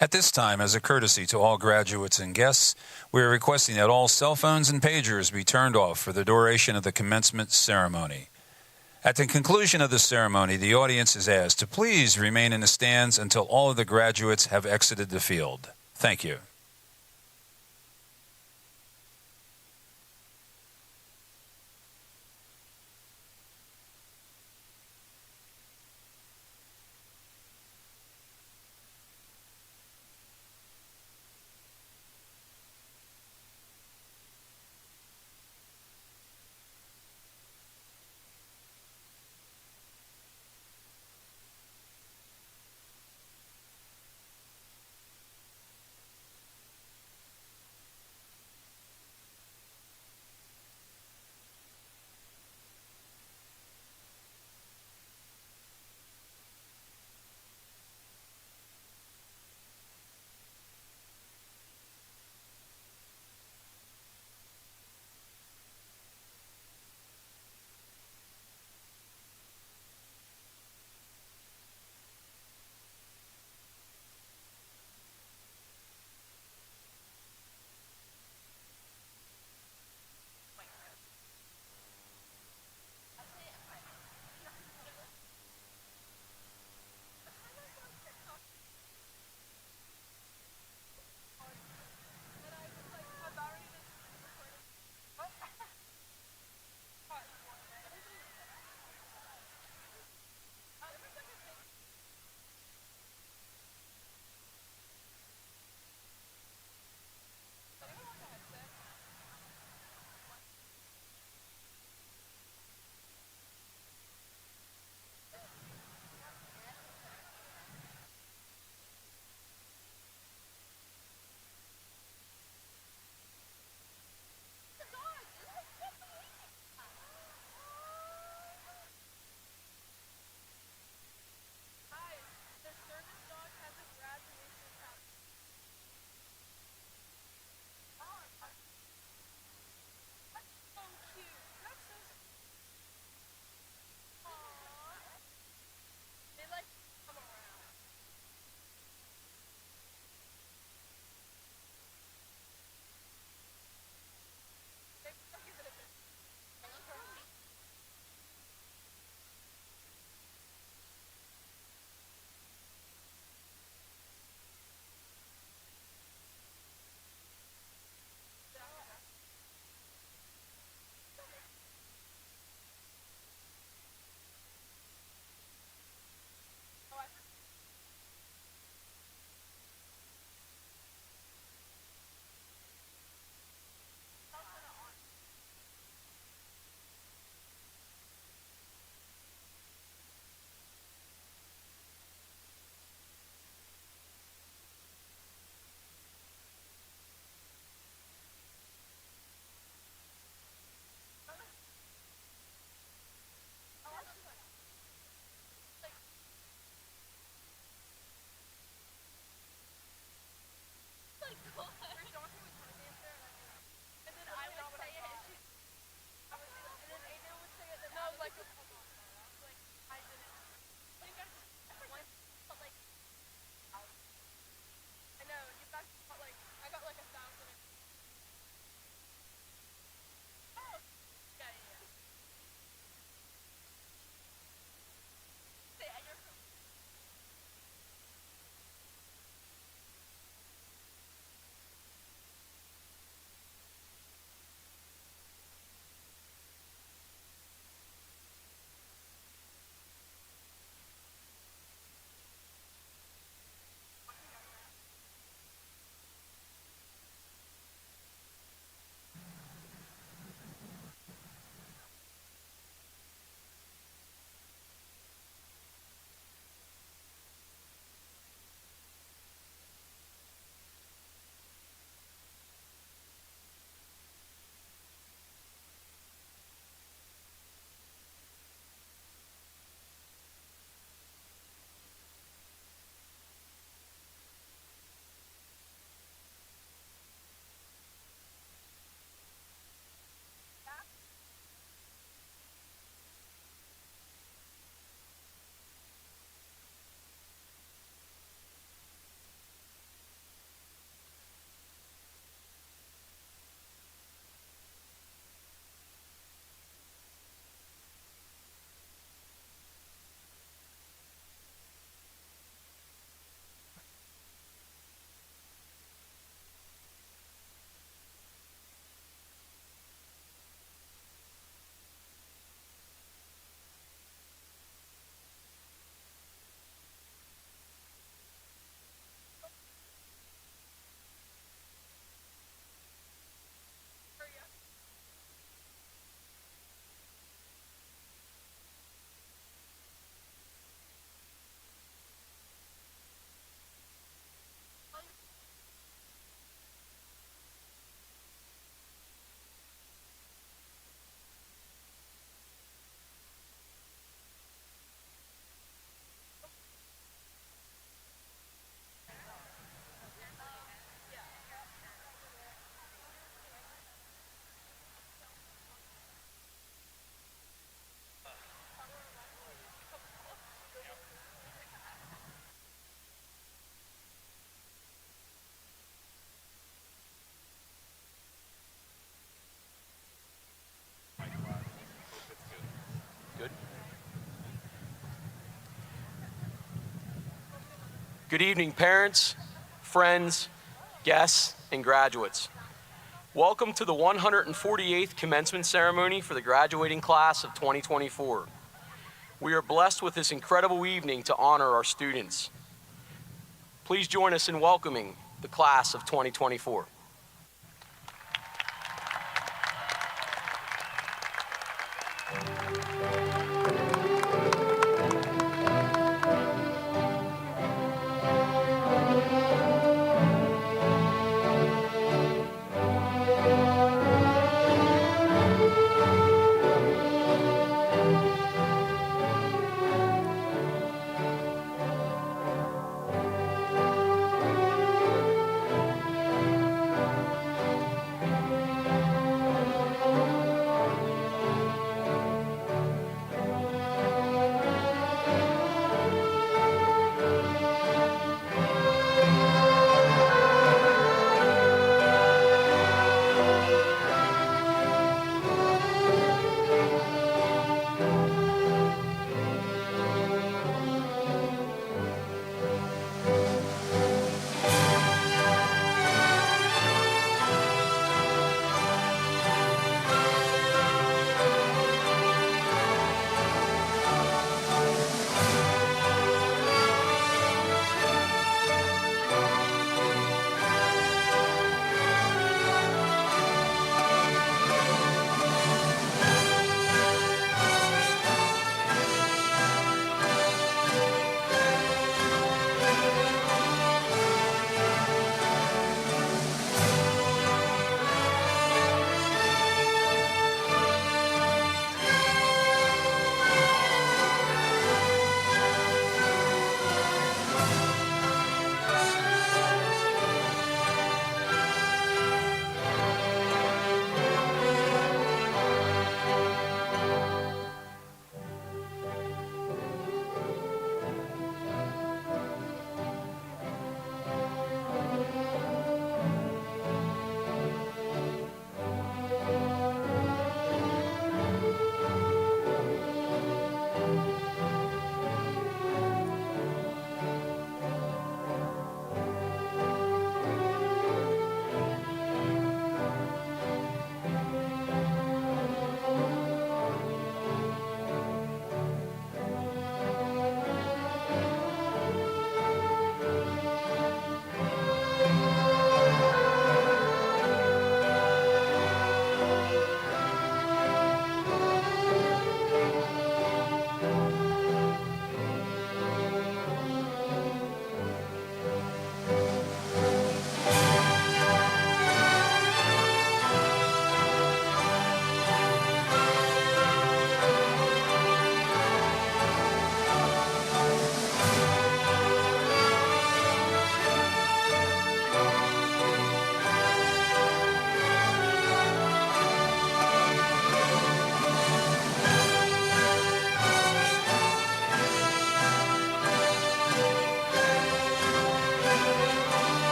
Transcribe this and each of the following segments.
At this time, as a courtesy to all graduates and guests, we are requesting that all cell phones and pagers be turned off for the duration of the commencement ceremony. At the conclusion of the ceremony, the audience is asked to please remain in the stands until all of the graduates have exited the field. Thank you. Good evening, parents, friends, guests, and graduates. Welcome to the 148th commencement ceremony for the graduating class of 2024. We are blessed with this incredible evening to honor our students. Please join us in welcoming the class of 2024.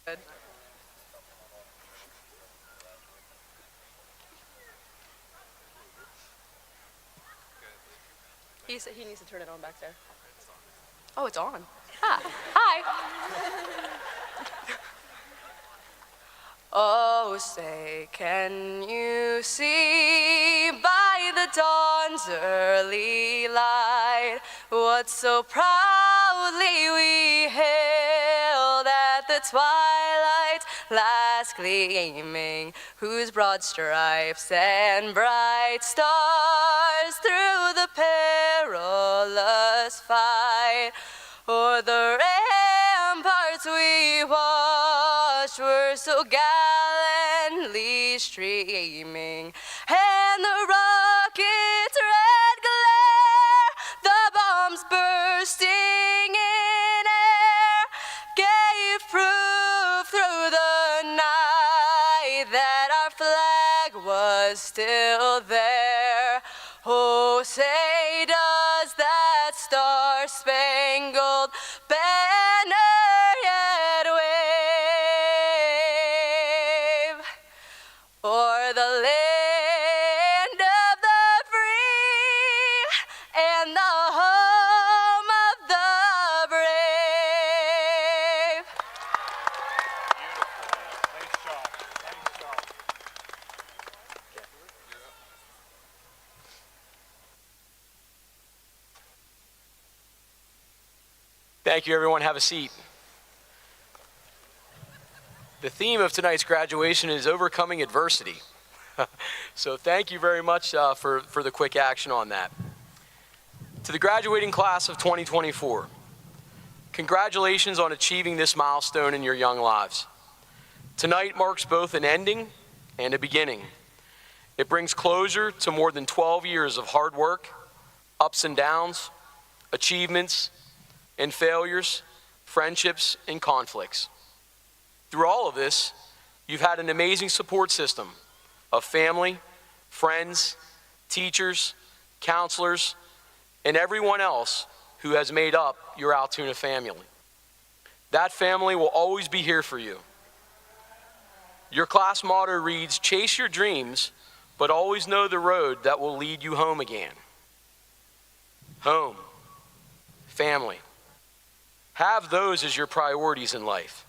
Good. He said he needs to turn it on back there. Oh, it's on. Ah, hi. Oh, say, can you see by the dawn's early light what so proudly we hailed at the twilight's last gleaming, whose broad stripes and bright stars through the perilous fight o'er the ramparts we watched were so gallantly streaming, and the rocket's red glare, the bombs bursting in air, gave proof through the night that our flag was still there. Oh, say does that star-spangled banner yet wave o'er the land of the free and the home of the brave? Nice job. Nice job. Thank you, everyone. Have a seat. The theme of tonight's graduation is overcoming adversity. So thank you very much for the quick action on that. To the graduating class of 2024, congratulations on achieving this milestone in your young lives. Tonight marks both an ending and a beginning. It brings closure to more than 12 years of hard work, ups and downs, achievements, and failures, friendships, and conflicts. Through all of this, you've had an amazing support system of family, friends, teachers, counselors, and everyone else who has made up your Altoona family. That family will always be here for you. Your class motto reads, "Chase your dreams, but always know the road that will lead you home again." Home, family. Have those as your priorities in life.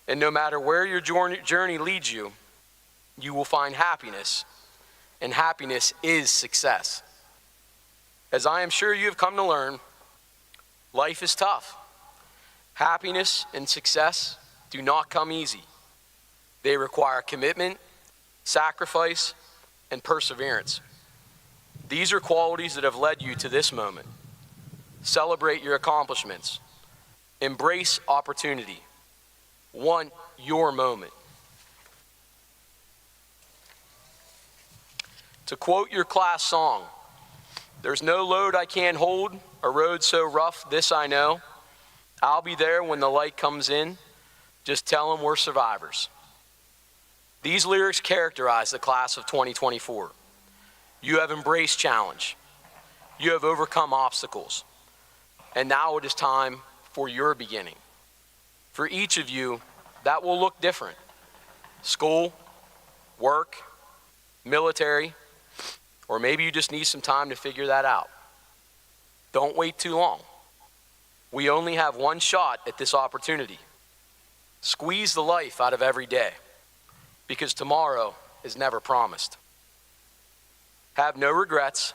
And no matter where your journey leads you, you will find happiness. And happiness is success. As I am sure you have come to learn, life is tough. Happiness and success do not come easy. They require commitment, sacrifice, and perseverance. These are qualities that have led you to this moment. Celebrate your accomplishments. Embrace opportunity. Want your moment. To quote your class song, "There's no load I can't hold, a road so rough, this I know. I'll be there when the light comes in, just tell them we're survivors." These lyrics characterize the class of 2024. You have embraced challenge. You have overcome obstacles. And now it is time for your beginning. For each of you, that will look different. School, work, military, or maybe you just need some time to figure that out. Don't wait too long. We only have one shot at this opportunity. Squeeze the life out of every day, because tomorrow is never promised. Have no regrets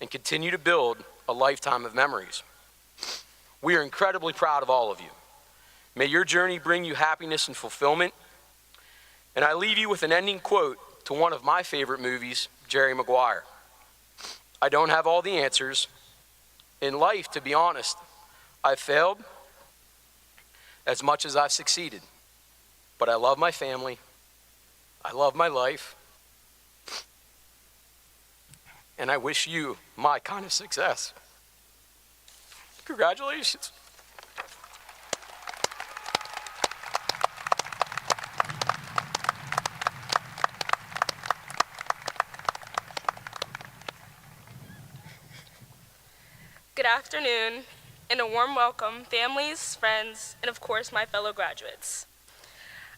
and continue to build a lifetime of memories. We are incredibly proud of all of you. May your journey bring you happiness and fulfillment. And I leave you with an ending quote to one of my favorite movies, Jerry Maguire. "I don't have all the answers. In life, to be honest, I've failed as much as I've succeeded. But I love my family. I love my life. And I wish you my kind of success." Congratulations. Good afternoon, and a warm welcome, families, friends, and of course, my fellow graduates.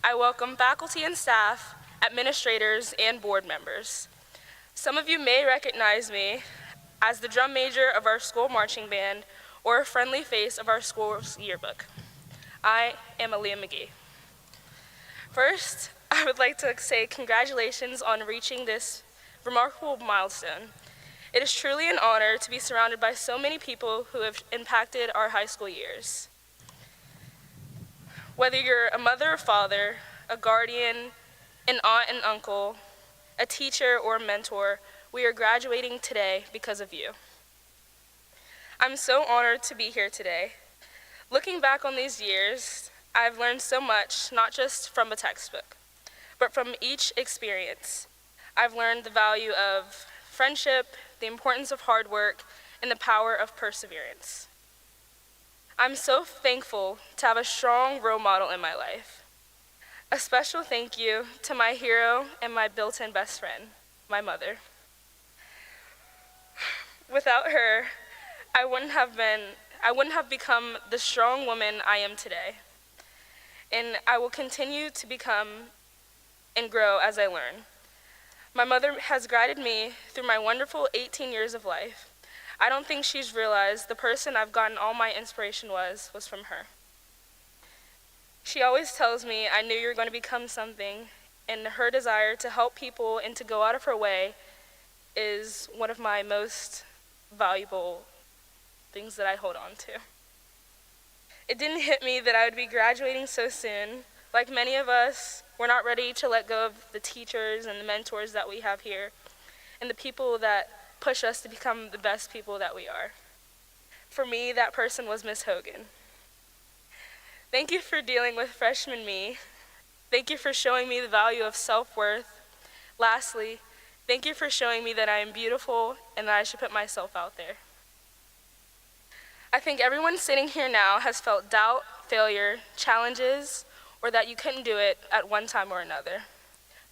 I welcome faculty and staff, administrators, and board members. Some of you may recognize me as the drum major of our school marching band or a friendly face of our school's yearbook. I am Aaliyah McGee. First, I would like to say congratulations on reaching this remarkable milestone. It is truly an honor to be surrounded by so many people who have impacted our high school years. Whether you're a mother or father, a guardian, an aunt and uncle, a teacher or a mentor, we are graduating today because of you. I'm so honored to be here today. Looking back on these years, I've learned so much, not just from a textbook, but from each experience. I've learned the value of friendship, the importance of hard work, and the power of perseverance. I'm so thankful to have a strong role model in my life. A special thank you to my hero and my built-in best friend, my mother. Without her, I wouldn't have become the strong woman I am today. And I will continue to become and grow as I learn. My mother has guided me through my wonderful 18 years of life. I don't think she's realized the person I've gotten all my inspiration was from her. She always tells me I knew you were going to become something, and her desire to help people and to go out of her way is one of my most valuable things that I hold on to. It didn't hit me that I would be graduating so soon. Like many of us, we're not ready to let go of the teachers and the mentors that we have here and the people that push us to become the best people that we are. For me, that person was Miss Hogan. Thank you for dealing with freshman me. Thank you for showing me the value of self-worth. Lastly, thank you for showing me that I am beautiful and that I should put myself out there. I think everyone sitting here now has felt doubt, failure, challenges, or that you couldn't do it at one time or another.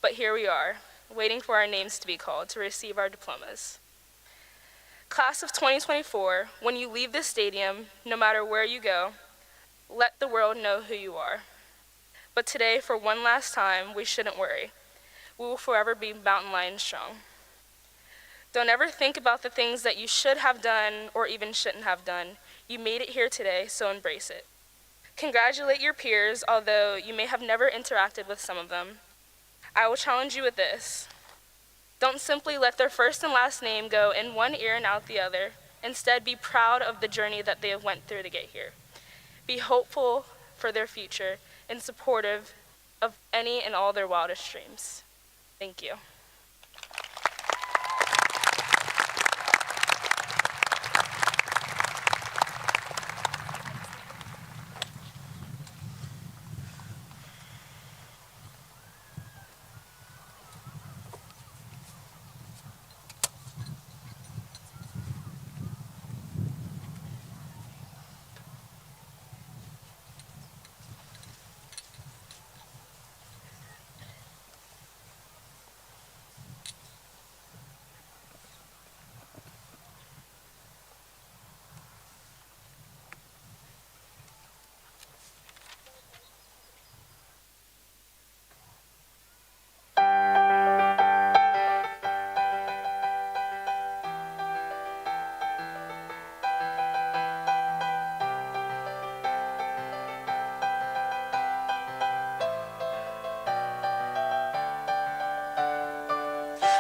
But here we are, waiting for our names to be called to receive our diplomas. Class of 2024, when you leave this stadium, no matter where you go, let the world know who you are. But today, for one last time, we shouldn't worry. We will forever be mountain lion strong. Don't ever think about the things that you should have done or even shouldn't have done. You made it here today, so embrace it. Congratulate your peers, although you may have never interacted with some of them. I will challenge you with this. Don't simply let their first and last name go in one ear and out the other. Instead, be proud of the journey that they have went through to get here. Be hopeful for their future and supportive of any and all their wildest dreams. Thank you.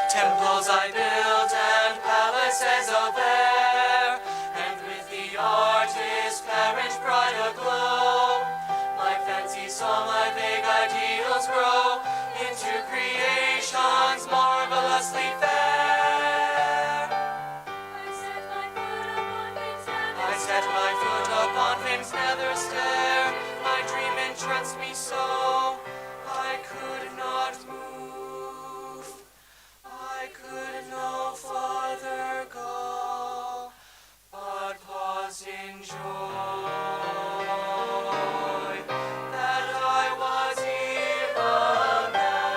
Temples I built and palaces of air, and with the artist's parent pride aglow, my fancy saw my vague ideals grow into creations marvelously fair. I set my foot upon things never stare. My dream entranced me so I could not move. I could no farther go, but pause in joy that I was even there.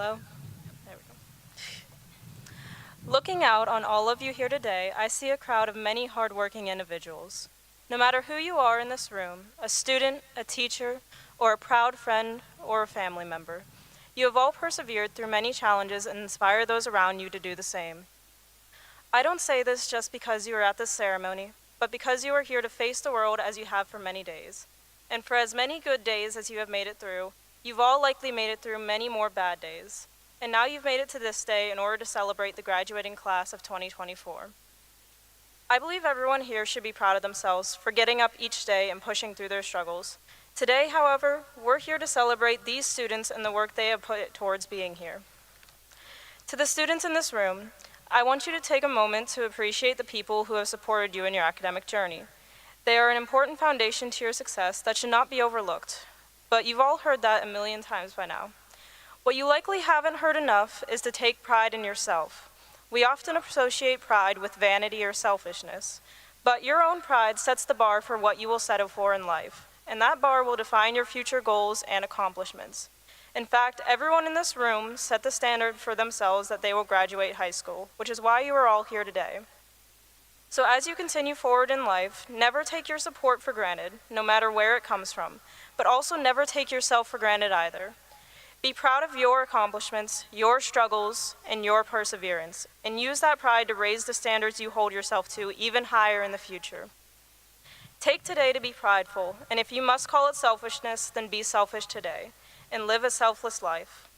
Hello? There we go. Looking out on all of you here today, I see a crowd of many hardworking individuals. No matter who you are in this room, a student, a teacher, or a proud friend or a family member, you have all persevered through many challenges and inspire those around you to do the same. I don't say this just because you are at this ceremony, but because you are here to face the world as you have for many days. And for as many good days as you have made it through, you've all likely made it through many more bad days. And now you've made it to this day in order to celebrate the graduating class of 2024. I believe everyone here should be proud of themselves for getting up each day and pushing through their struggles. Today, however, we're here to celebrate these students and the work they have put towards being here. To the students in this room, I want you to take a moment to appreciate the people who have supported you in your academic journey. They are an important foundation to your success that should not be overlooked, but you've all heard that a million times by now. What you likely haven't heard enough is to take pride in yourself. We often associate pride with vanity or selfishness, but your own pride sets the bar for what you will settle for in life, and that bar will define your future goals and accomplishments. In fact, everyone in this room set the standard for themselves that they will graduate high school, which is why you are all here today. So as you continue forward in life, never take your support for granted, no matter where it comes from, but also never take yourself for granted either. Be proud of your accomplishments, your struggles, and your perseverance, and use that pride to raise the standards you hold yourself to even higher in the future. Take today to be prideful, and if you must call it selfishness, then be selfish today, and live a selfless life.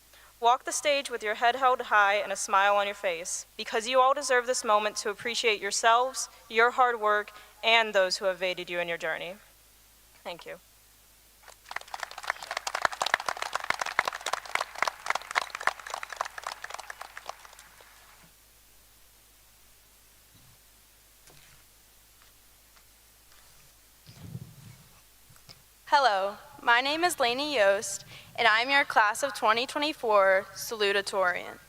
Walk the stage with your head held high and a smile on your face, because you all deserve this moment to appreciate yourselves, your hard work, and those who have aided you in your journey. Thank you. Hello, my name is Lainey Yost, and I'm your class of 2024 Salutatorian.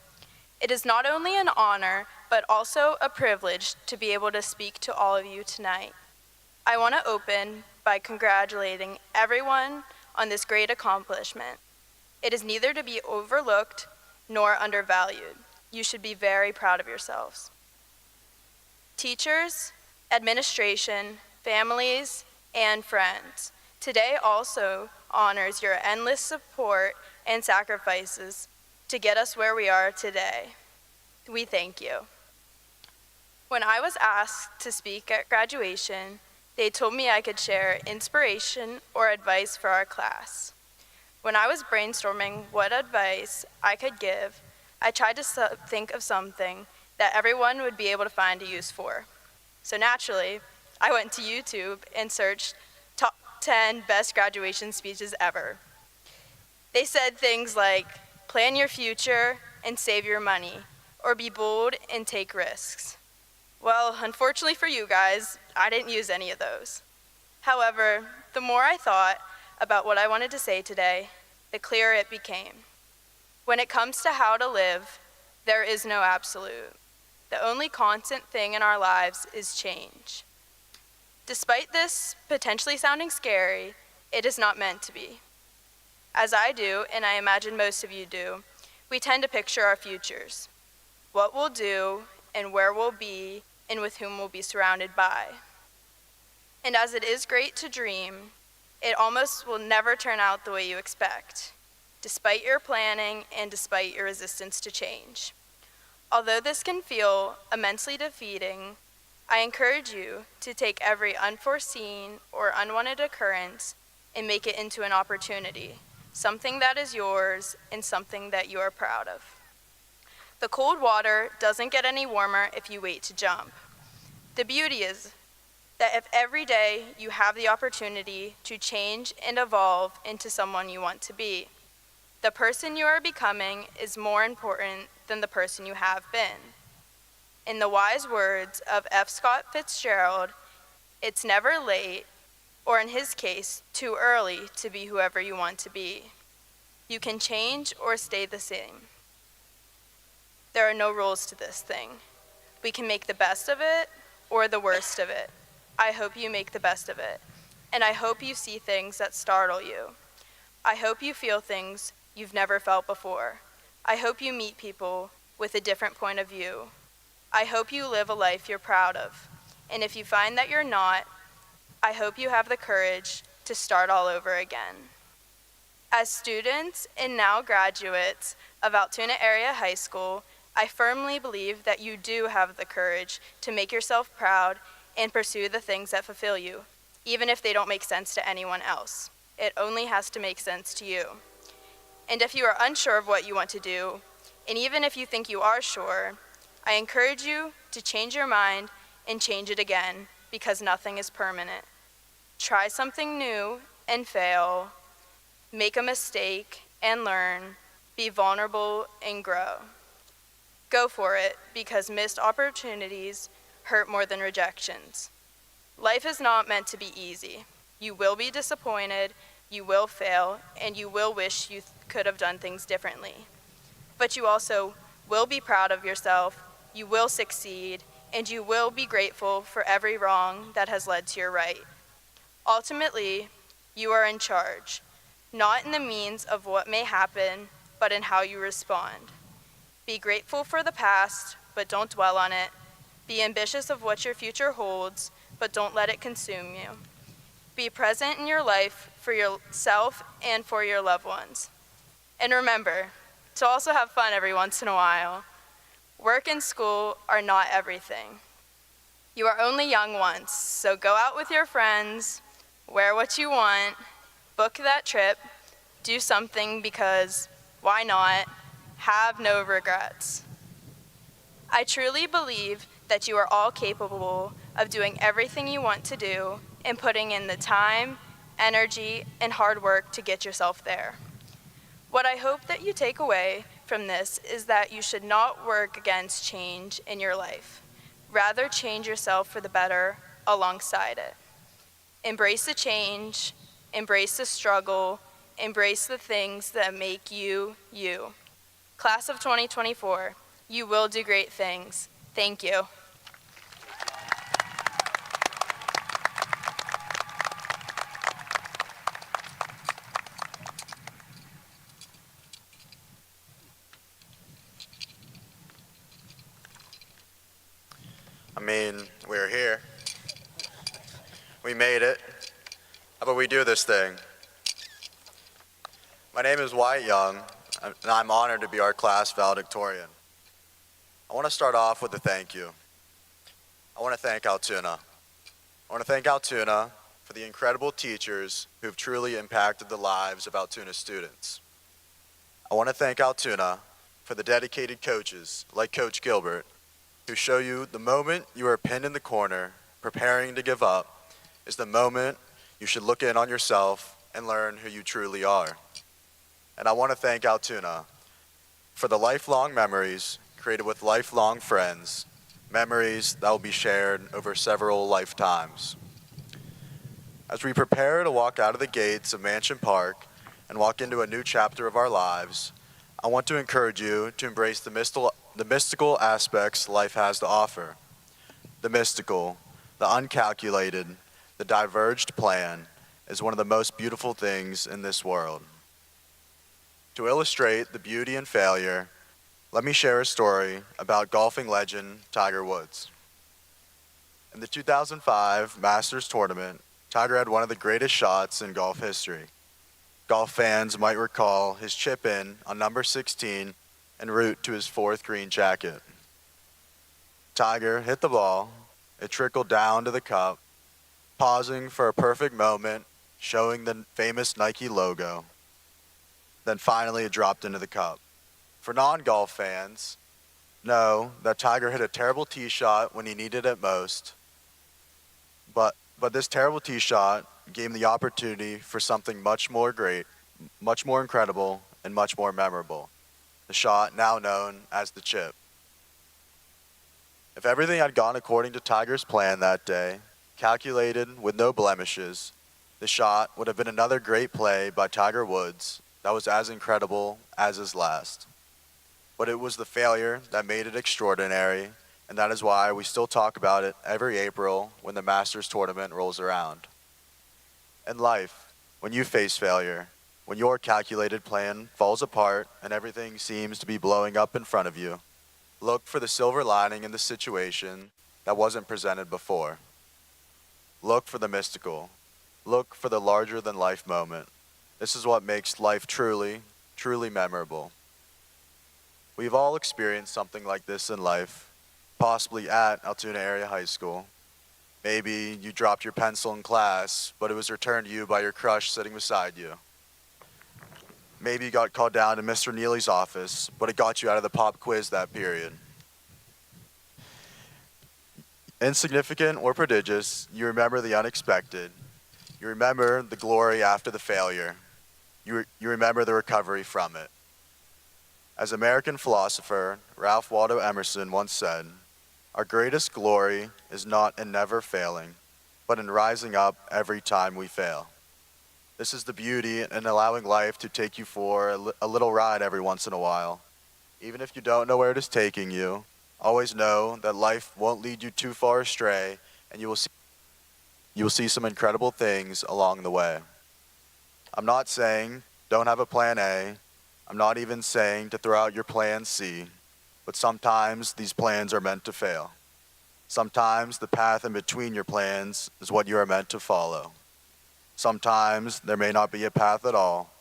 It is not only an honor, but also a privilege to be able to speak to all of you tonight. I want to open by congratulating everyone on this great accomplishment. It is neither to be overlooked nor undervalued. You should be very proud of yourselves. Teachers, administration, families, and friends, today also honors your endless support and sacrifices to get us where we are today. We thank you. When I was asked to speak at graduation, they told me I could share inspiration or advice for our class. When I was brainstorming what advice I could give, I tried to think of something that everyone would be able to find a use for. So naturally, I went to YouTube and searched 10 best graduation speeches ever. They said things like, plan your future and save your money, or be bold and take risks. Well, unfortunately for you guys, I didn't use any of those. However, the more I thought about what I wanted to say today, the clearer it became. When it comes to how to live, there is no absolute. The only constant thing in our lives is change. Despite this potentially sounding scary, it is not meant to be. As I do, and I imagine most of you do, we tend to picture our futures, what we'll do and where we'll be and with whom we'll be surrounded by. And as it is great to dream, it almost will never turn out the way you expect, despite your planning and despite your resistance to change. Although this can feel immensely defeating, I encourage you to take every unforeseen or unwanted occurrence and make it into an opportunity, something that is yours and something that you are proud of. The cold water doesn't get any warmer if you wait to jump. The beauty is that if every day you have the opportunity to change and evolve into someone you want to be, the person you are becoming is more important than the person you have been. In the wise words of F. Scott Fitzgerald, it's never late, or in his case, too early to be whoever you want to be. You can change or stay the same. There are no rules to this thing. We can make the best of it or the worst of it. I hope you make the best of it, and I hope you see things that startle you. I hope you feel things you've never felt before. I hope you meet people with a different point of view. I hope you live a life you're proud of. And if you find that you're not, I hope you have the courage to start all over again. As students and now graduates of Altoona Area High School, I firmly believe that you do have the courage to make yourself proud and pursue the things that fulfill you, even if they don't make sense to anyone else. It only has to make sense to you. And if you are unsure of what you want to do, and even if you think you are sure, I encourage you to change your mind and change it again, because nothing is permanent. Try something new and fail, make a mistake and learn, be vulnerable and grow. Go for it, because missed opportunities hurt more than rejections. Life is not meant to be easy. You will be disappointed, you will fail, and you will wish you could have done things differently. But you also will be proud of yourself, you will succeed, and you will be grateful for every wrong that has led to your right. Ultimately, you are in charge, not in the means of what may happen, but in how you respond. Be grateful for the past, but don't dwell on it. Be ambitious of what your future holds, but don't let it consume you. Be present in your life for yourself and for your loved ones. And remember to also have fun every once in a while. Work and school are not everything. You are only young once, so go out with your friends, wear what you want, book that trip, do something because why not? Have no regrets. I truly believe that you are all capable of doing everything you want to do and putting in the time, energy, and hard work to get yourself there. What I hope that you take away from this is that you should not work against change in your life. Rather, change yourself for the better alongside it. Embrace the change, embrace the struggle, embrace the things that make you, you. Class of 2024, you will do great things. Thank you. I mean, we're here. We made it. How about we do this thing? My name is Wyatt Young, and I'm honored to be our class valedictorian. I want to start off with a thank you. I want to thank Altoona. I want to thank Altoona for the incredible teachers who've truly impacted the lives of Altoona students. I want to thank Altoona for the dedicated coaches, like Coach Gilbert, who show you the moment you are pinned in the corner, preparing to give up, is the moment you should look in on yourself and learn who you truly are. And I want to thank Altoona for the lifelong memories created with lifelong friends, memories that will be shared over several lifetimes. As we prepare to walk out of the gates of Mansion Park and walk into a new chapter of our lives, I want to encourage you to embrace the mystical aspects life has to offer. The mystical, the uncalculated, the diverged plan is one of the most beautiful things in this world. To illustrate the beauty and failure, let me share a story about golfing legend Tiger Woods. In the 2005 Masters tournament, Tiger had one of the greatest shots in golf history. Golf fans might recall his chip in on number 16 en route to his fourth green jacket. Tiger hit the ball, it trickled down to the cup, pausing for a perfect moment, showing the famous Nike logo. Then finally it dropped into the cup. For non-golf fans, know that Tiger hit a terrible tee shot when he needed it most, but this terrible tee shot gave him the opportunity for something much more great, much more incredible, and much more memorable. The shot now known as the chip. If everything had gone according to Tiger's plan that day, calculated with no blemishes, the shot would have been another great play by Tiger Woods that was as incredible as his last. But it was the failure that made it extraordinary, and that is why we still talk about it every April when the Masters tournament rolls around. In life, when you face failure, When your calculated plan falls apart and everything seems to be blowing up in front of you, look for the silver lining in the situation that wasn't presented before. Look for the mystical. Look for the larger-than-life moment. This is what makes life truly, truly memorable. We've all experienced something like this in life, possibly at Altoona Area High School. Maybe you dropped your pencil in class, but it was returned to you by your crush sitting beside you. Maybe you got called down to Mr. Neely's office, but it got you out of the pop quiz that period. Insignificant or prodigious, you remember the unexpected. You remember the glory after the failure. You remember the recovery from it. As American philosopher Ralph Waldo Emerson once said, "Our greatest glory is not in never failing, but in rising up every time we fail." This is the beauty in allowing life to take you for a little ride every once in a while. Even if you don't know where it is taking you, always know that life won't lead you too far astray, and you will see some incredible things along the way. I'm not saying don't have a plan A. I'm not even saying to throw out your plan C, but sometimes these plans are meant to fail. Sometimes the path in between your plans is what you are meant to follow. Sometimes there may not be a path at all,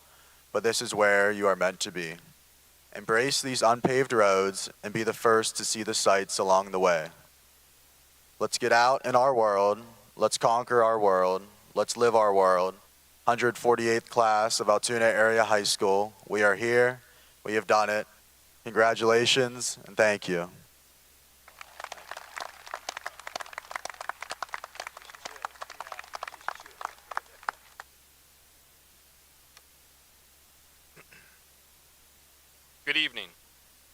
but this is where you are meant to be. Embrace these unpaved roads and be the first to see the sights along the way. Let's get out in our world. Let's conquer our world. Let's live our world. 148th class of Altoona Area High School. We are here. We have done it. Congratulations and thank you. Good evening.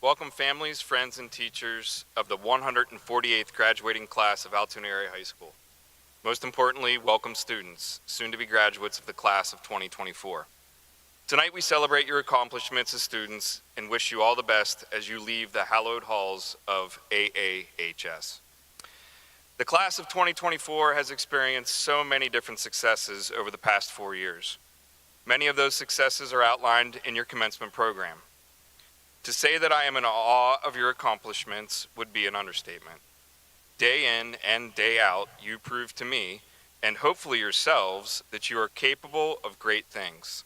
Welcome families, friends, and teachers of the 148th graduating class of Altoona Area High School. Most importantly, welcome students, soon to be graduates of the class of 2024. Tonight we celebrate your accomplishments as students and wish you all the best as you leave the hallowed halls of AAHS. The class of 2024 has experienced so many different successes over the past 4 years. Many of those successes are outlined in your commencement program. To say that I am in awe of your accomplishments would be an understatement. Day in and day out, you prove to me, and hopefully yourselves, that you are capable of great things.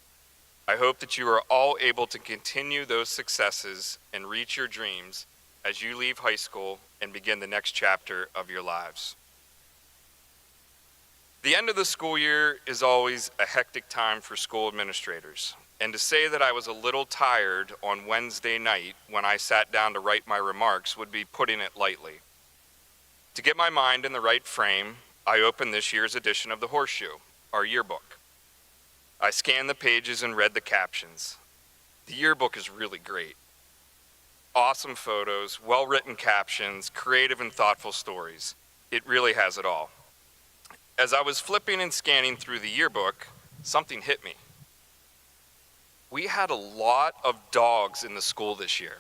I hope that you are all able to continue those successes and reach your dreams as you leave high school and begin the next chapter of your lives. The end of the school year is always a hectic time for school administrators. And to say that I was a little tired on Wednesday night when I sat down to write my remarks would be putting it lightly. To get my mind in the right frame, I opened this year's edition of the Horseshoe, our yearbook. I scanned the pages and read the captions. The yearbook is really great. Awesome photos, well-written captions, creative and thoughtful stories. It really has it all. As I was flipping and scanning through the yearbook, something hit me. We had a lot of dogs in the school this year.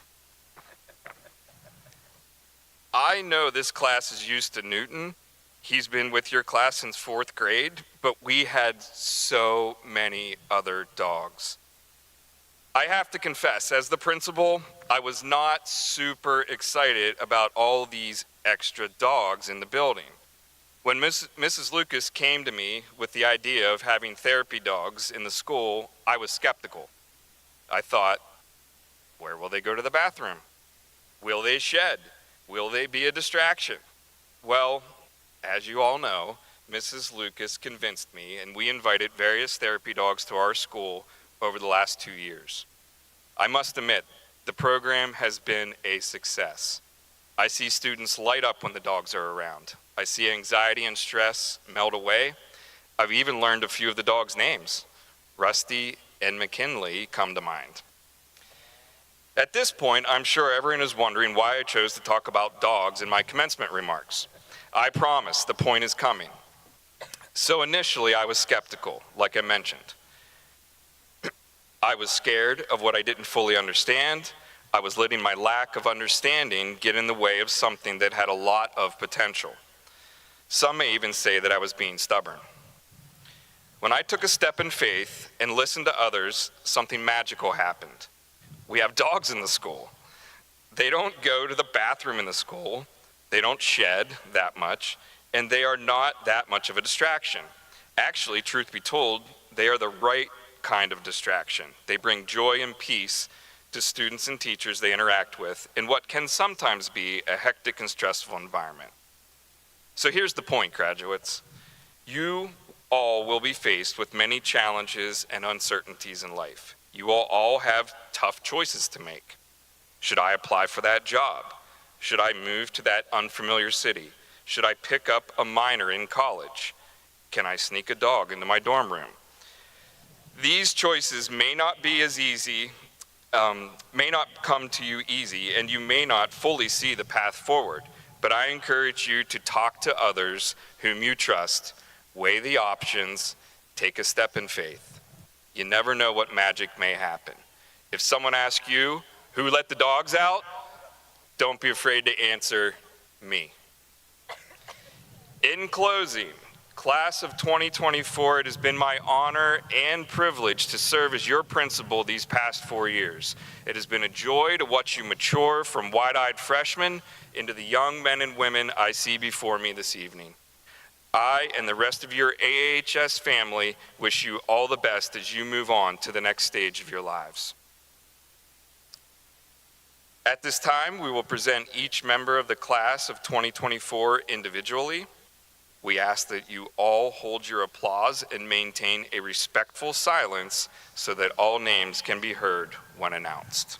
I know this class is used to Newton. He's been with your class since 4th grade, but we had so many other dogs. I have to confess, as the principal, I was not super excited about all these extra dogs in the building. When Mrs. Lucas came to me with the idea of having therapy dogs in the school, I was skeptical. I thought, where will they go to the bathroom? Will they shed? Will they be a distraction? Well, as you all know, Mrs. Lucas convinced me, and we invited various therapy dogs to our school over the last 2 years. I must admit, the program has been a success. I see students light up when the dogs are around. I see anxiety and stress melt away. I've even learned a few of the dogs' names. Rusty and McKinley come to mind. At this point, I'm sure everyone is wondering why I chose to talk about dogs in my commencement remarks. I promise the point is coming. So initially, I was skeptical, like I mentioned. I was scared of what I didn't fully understand. I was letting my lack of understanding get in the way of something that had a lot of potential. Some may even say that I was being stubborn. When I took a step in faith and listened to others, something magical happened. We have dogs in the school. They don't go to the bathroom in the school. They don't shed that much, and they are not that much of a distraction. Actually, truth be told, they are the right kind of distraction. They bring joy and peace to students and teachers they interact with in what can sometimes be a hectic and stressful environment. So here's the point, graduates. You all will be faced with many challenges and uncertainties in life. You will all have tough choices to make. Should I apply for that job? Should I move to that unfamiliar city? Should I pick up a minor in college? Can I sneak a dog into my dorm room? These choices may not be as easy, may not come to you easy, and you may not fully see the path forward, but I encourage you to talk to others whom you trust, weigh the options, take a step in faith. You never know what magic may happen. If someone asks you, who let the dogs out? Don't be afraid to answer, me. In closing, class of 2024, it has been my honor and privilege to serve as your principal these past 4 years. It has been a joy to watch you mature from wide-eyed freshmen into the young men and women I see before me this evening. I and the rest of your AAHS family wish you all the best as you move on to the next stage of your lives. At this time, we will present each member of the class of 2024 individually. We ask that you all hold your applause and maintain a respectful silence so that all names can be heard when announced.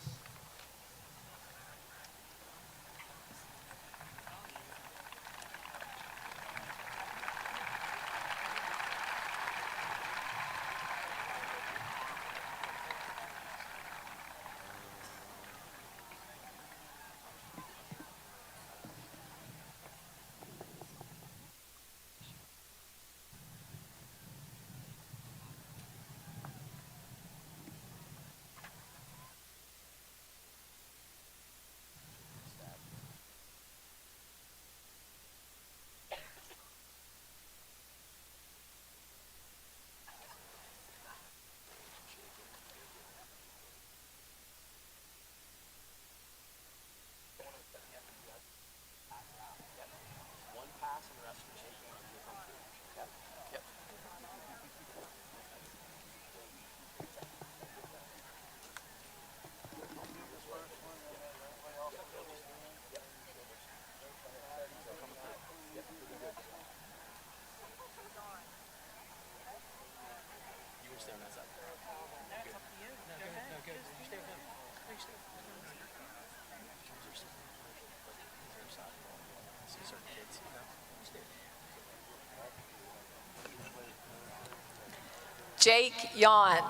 Jake Yon.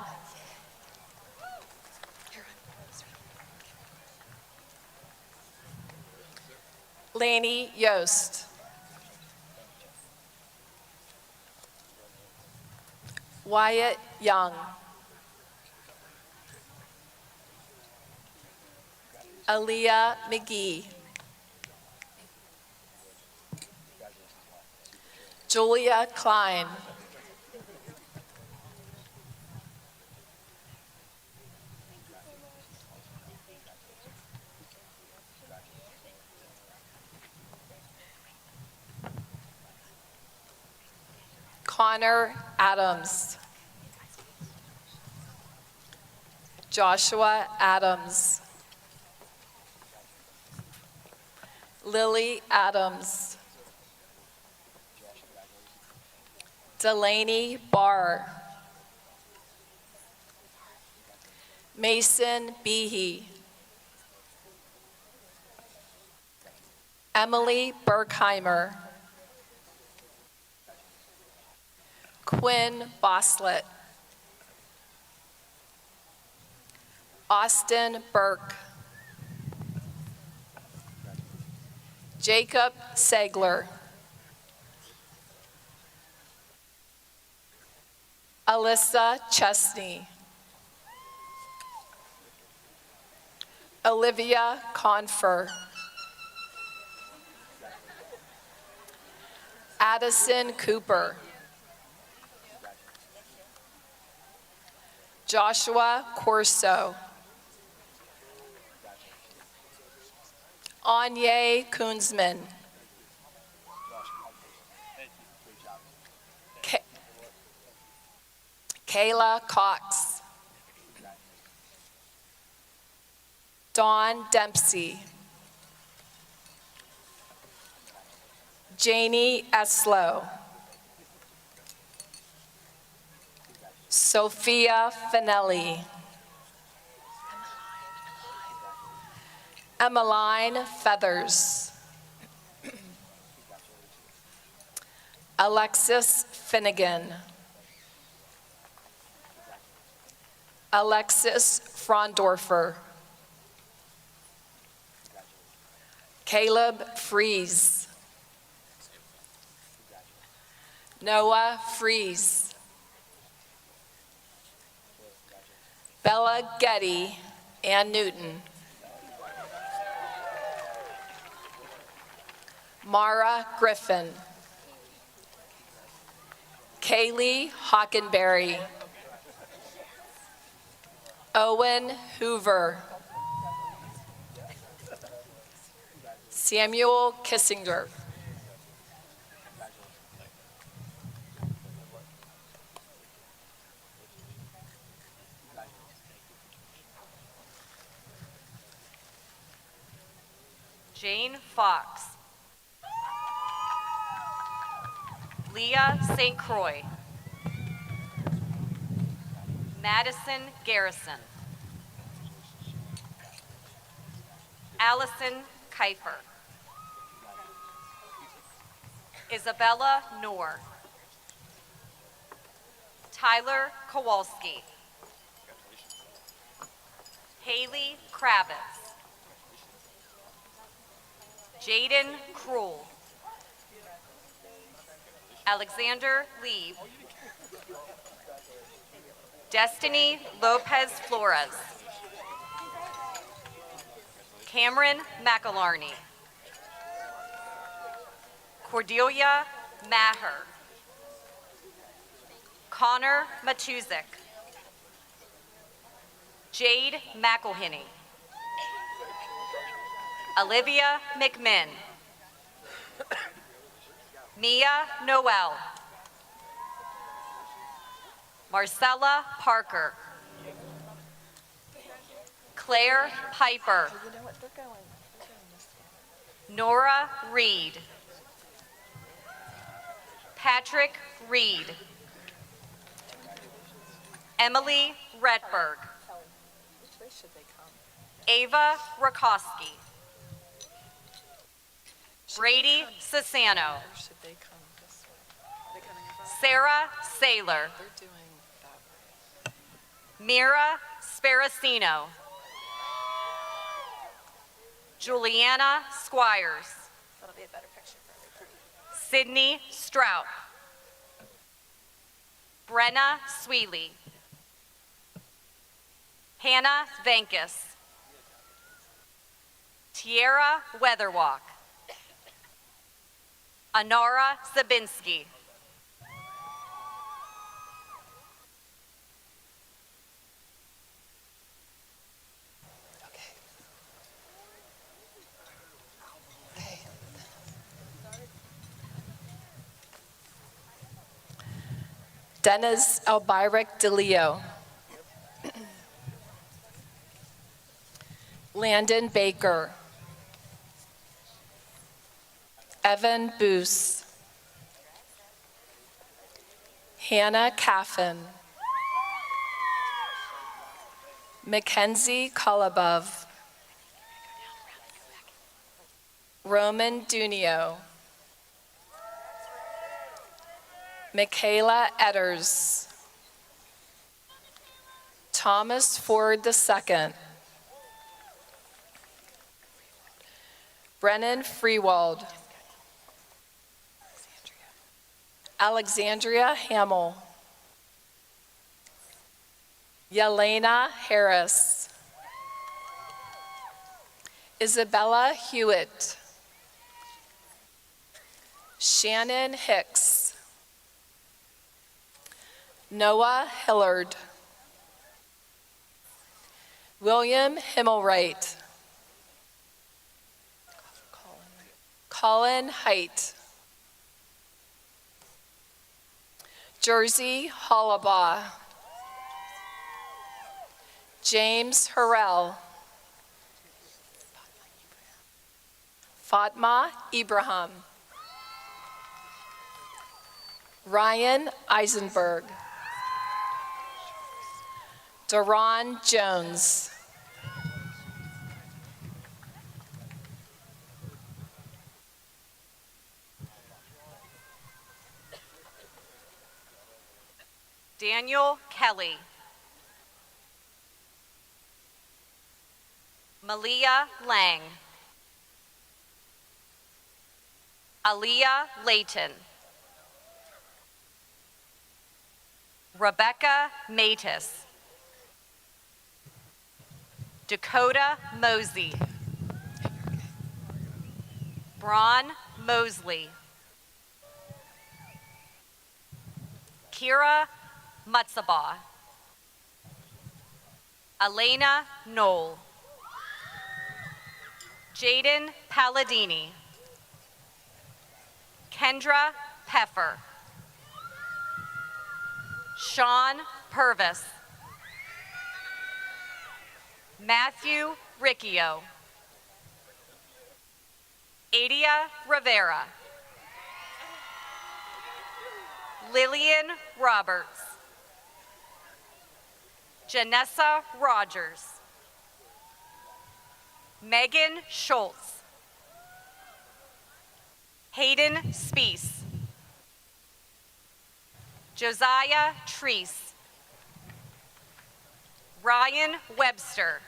Laney Yost. Wyatt Young. Aaliyah McGee. Julia Klein. Connor Adams. Joshua Adams. Lily Adams. Delaney Barr. Mason Behe. Emily Berkheimer. Quinn Boslett. Austin Burke. Jacob Segler. Alyssa Chesney. Olivia Confer. Addison Cooper. Joshua Corso. Anye Kunzman. Kayla Cox. Dawn Dempsey. Janie Eslow. Sophia Finelli. Emmeline Feathers. Alexis Finnegan. Alexis Frondorfer. Caleb Fries. Noah Fries. Bella Getty and Newton. Mara Griffin. Kaylee Hockenberry. Owen Hoover. Samuel Kissinger. Jane Fox. Leah St. Croix. Madison Garrison. Allison Kiefer. Isabella Knorr. Tyler Kowalski. Haley Kravitz. Jaden Krull. Alexander Lee. Destiny Lopez Flores. Cameron McAlarney. Cordelia Maher. Connor Matuzik. Jade McElhinney. Olivia McMinn. Mia Noel. Marcella Parker. Claire Piper. Nora Reed. Patrick Reed. Emily Redberg. Ava Rakowski. Brady Sassano. Sarah Saylor. Mira Sparacino. Juliana Squires. That'll be a better picture for me. Sydney Strout. Brenna Sweely. Hannah Venkis. Tierra Weatherwalk. Anara Zabinski. Dennis Albyric DeLeo. Landon Baker. Evan Boos. Hannah Caffin. Mackenzie Kolobov. Roman Dunio. Michaela Edders. Thomas Ford II. Brennan Freewald. Alexandria Hamill. Yelena Harris. Isabella Hewitt. Shannon Hicks. Noah Hillard. William Himmelwright. Colin Height. Jersey Hollabaugh. James Harrell. Fatma Ibrahim. Ryan Eisenberg. Daron Jones. Daniel Kelly. Malia Lang. Aliyah Layton. Rebecca Matus. Dakota Mosey. Braun Mosley. Kira Mutsaba. Elena Knoll. Jaden Palladini. Kendra Peffer. Sean Purvis. Matthew Riccio. Adia Rivera. Lillian Roberts. Janessa Rogers. Megan Schultz. Hayden Spees. Josiah Treese. Ryan Webster.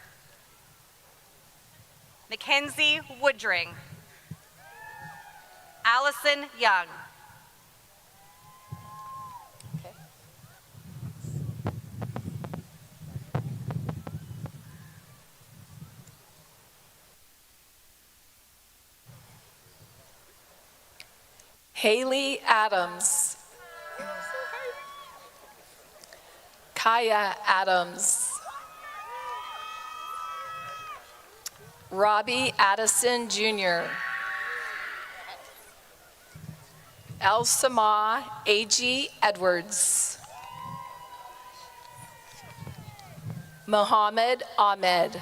Mackenzie Woodring. Allison Young. Haley Adams. Kaya Adams. Robbie Addison Jr. Elsama A.G. Edwards. Mohammed Ahmed.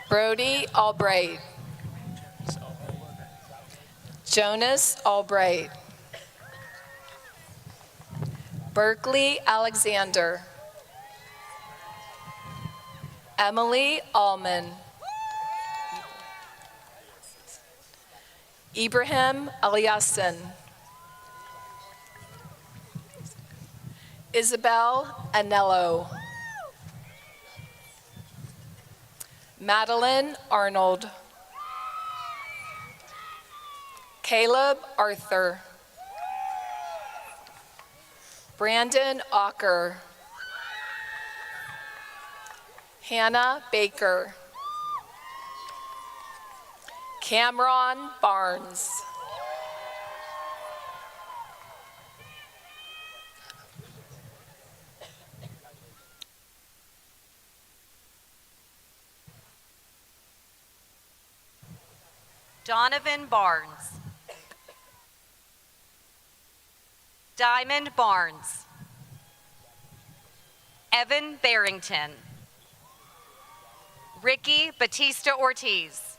Brody Albright. Jonas Albright. Berkeley Alexander. Emily Allman. Ibrahim Aliassen. Isabel Anello. Madeline Arnold. Caleb Arthur. Brandon Ocker. Hannah Baker. Cameron Barnes. Donovan Barnes. Diamond Barnes. Evan Barrington. Ricky Batista Ortiz.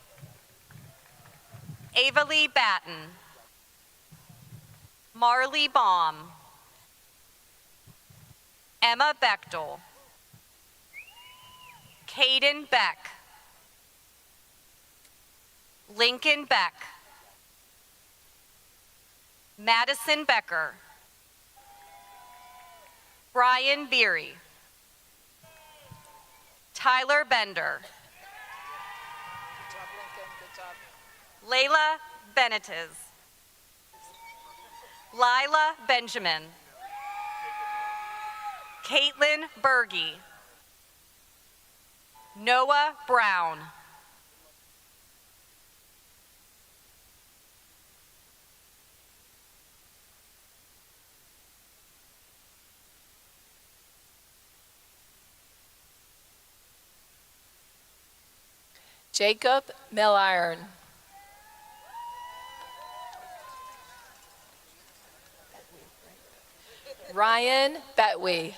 Ava Lee Batten. Marley Baum. Emma Bechtel. Caden Beck. Lincoln Beck. Madison Becker. Brian Beery. Tyler Bender. Good job, Lincoln. Good job. Layla Benitez. Lila Benjamin. Caitlin Berge. Noah Brown. Jacob Milliron. Ryan Betwee.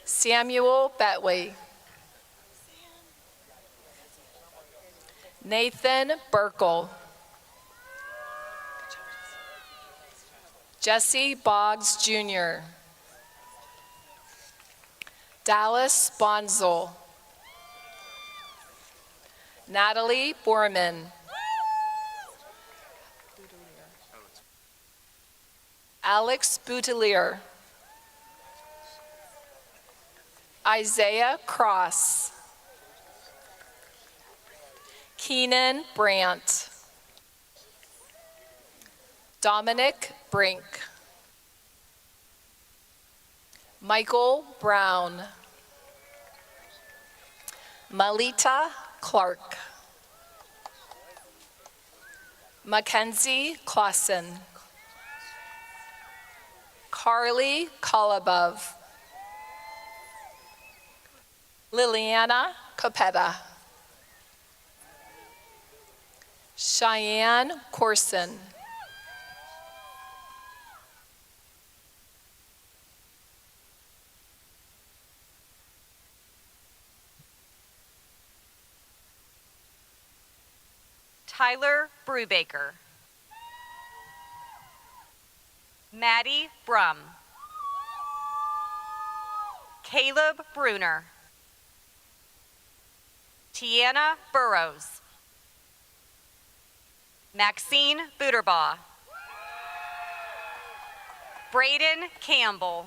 Samuel Betwee. Nathan Burkle. Jesse Boggs Jr. Dallas Bonzel. Natalie Borman. Alex Boutelier. Isaiah Cross. Keenan Brandt. Dominic Brink. Michael Brown. Malita Clark. Mackenzie Clausen. Carly Kolobov. Liliana Copetta. Cheyenne Corson. Tyler Brubaker. Maddie Brum. Caleb Bruner. Tiana Burrows. Maxine Buterbaugh. Braden Campbell.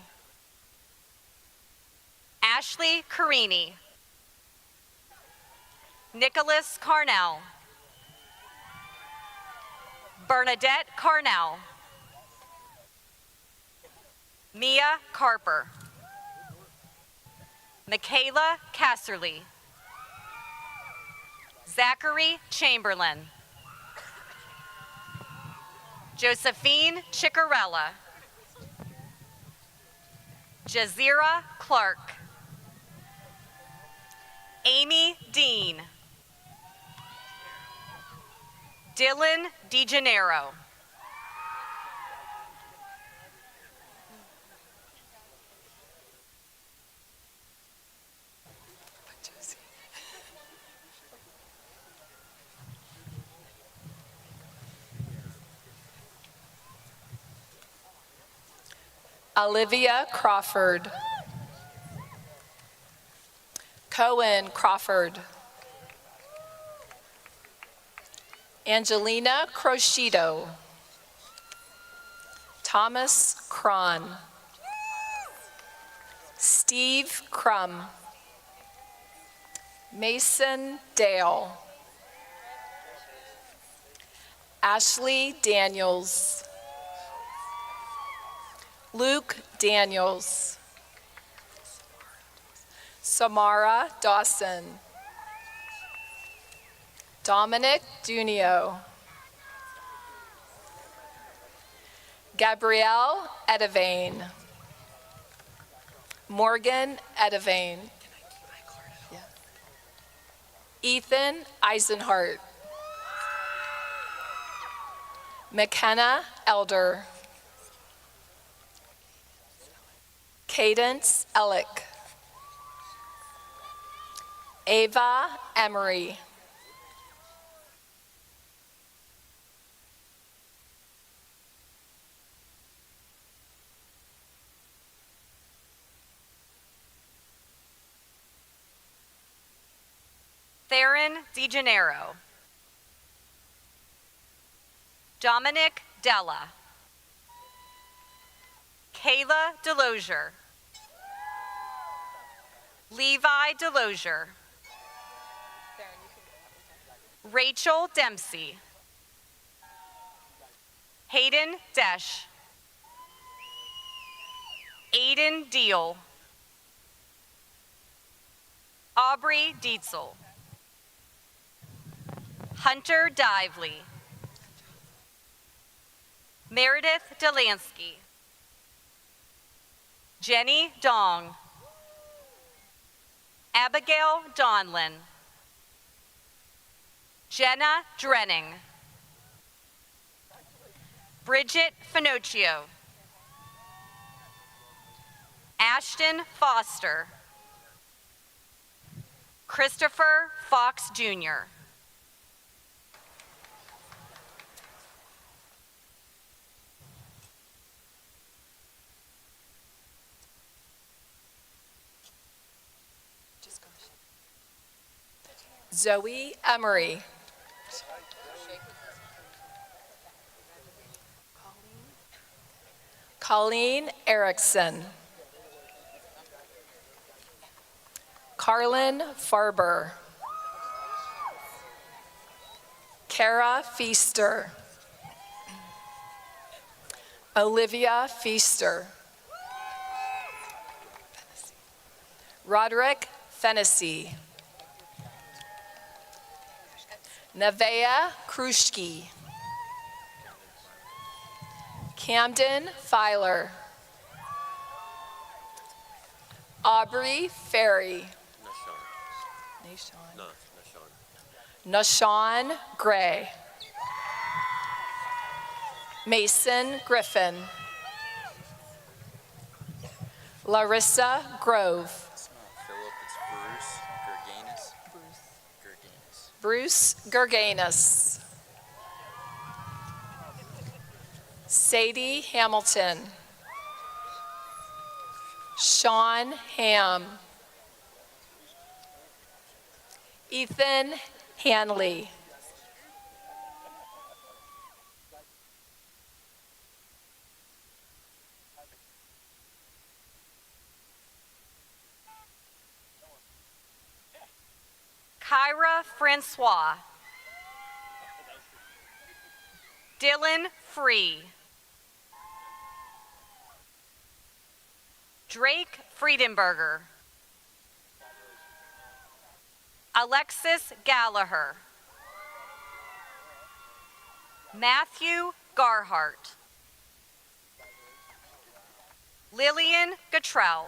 Ashley Carini. Nicholas Carnell. Bernadette Carnell. Mia Carper. Michaela Casserly. Zachary Chamberlain. Josephine Chicarella. Jazira Clark. Amy Dean. Dylan DeGennaro. Olivia Crawford. Cohen Crawford. Angelina Crocito. Thomas Cron. Steve Crum. Mason Dale. Ashley Daniels. Luke Daniels. Samara Dawson. Dominic Dunio. Gabrielle Edivane. Morgan Edivane. Ethan Eisenhart. McKenna Elder. Cadence Ellick. Ava Emery. Theron DeGennaro. Dominic Della. Kayla Delozier. Levi Delozier. Rachel Dempsey. Hayden Desch. Aiden Deal. Aubrey Dietzel. Hunter Dively. Meredith Delansky. Jenny Dong. Abigail Donlin. Jenna Drenning. Bridget Finocchio. Ashton Foster. Christopher Fox Jr. Zoe Emery. Colleen Erickson. Carlin Farber. Kara Feaster. Olivia Feaster. Roderick Fennessy. Nevaeh Krushki. Camden Filer. Aubrey Ferry. Nashawn Gray. Mason Griffin. Larissa Grove. Bruce Gerganus. Sadie Hamilton. Sean Ham. Ethan Hanley. Kyra Francois. Dylan Free. Drake Friedenberger. Alexis Gallagher. Matthew Garhart. Lillian Gatrell.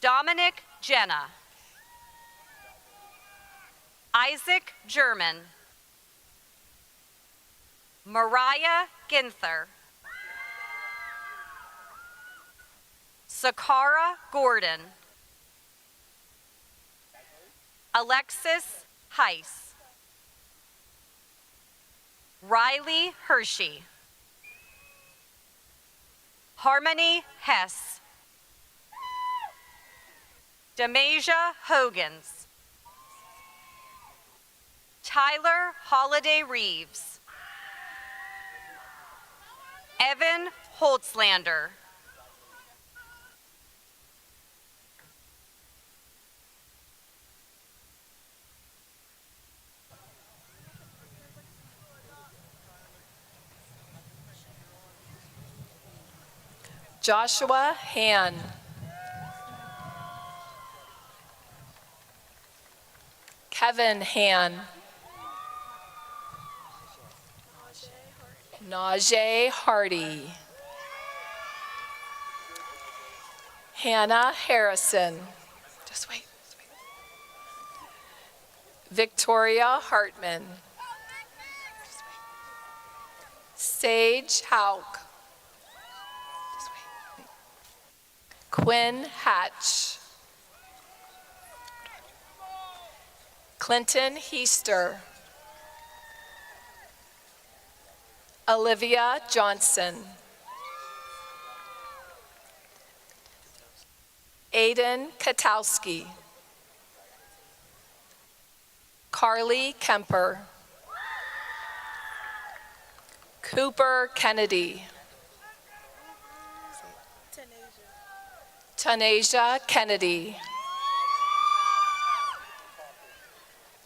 Dominic Jenna. Isaac German. Mariah Ginther. Sakara Gordon. Alexis Heiss. Riley Hershey. Harmony Hess. Demasia Hogans. Tyler Holiday Reeves. Evan Holtzlander. Joshua Han. Kevin Han. Najee Hardy. Hannah Harrison. Just wait. Victoria Hartman. Sage Hauk. Quinn Hatch. Clinton Heaster. Olivia Johnson. Aiden Katowski. Carly Kemper. Cooper Kennedy. Tanasia Kennedy.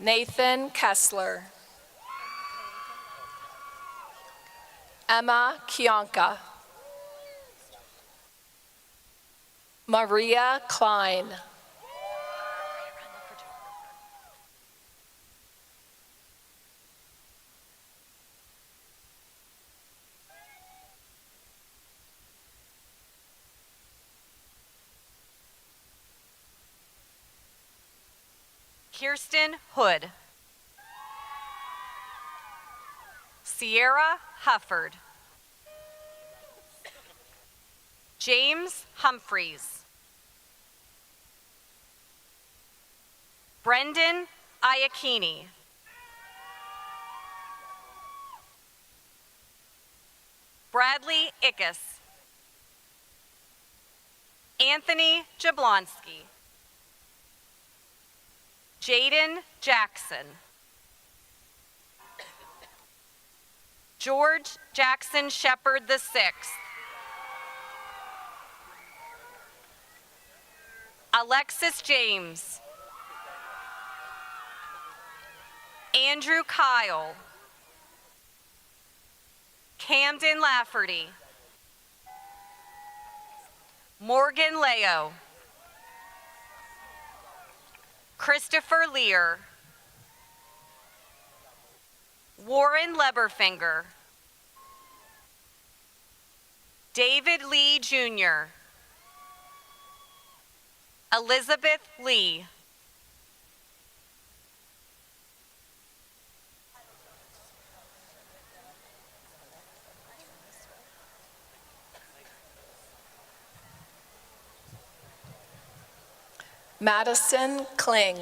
Nathan Kessler. Emma Kionka. Maria Klein. Kirsten Hood. Sierra Hufford. James Humphreys. Brendan Iacchini. Bradley Ickes. Anthony Jablonski. Jaden Jackson. George Jackson Shepard VI. Alexis James. Andrew Kyle. Camden Lafferty. Morgan Leo. Christopher Lear. Warren Leberfinger. David Lee Jr. Elizabeth Lee. Madison Kling.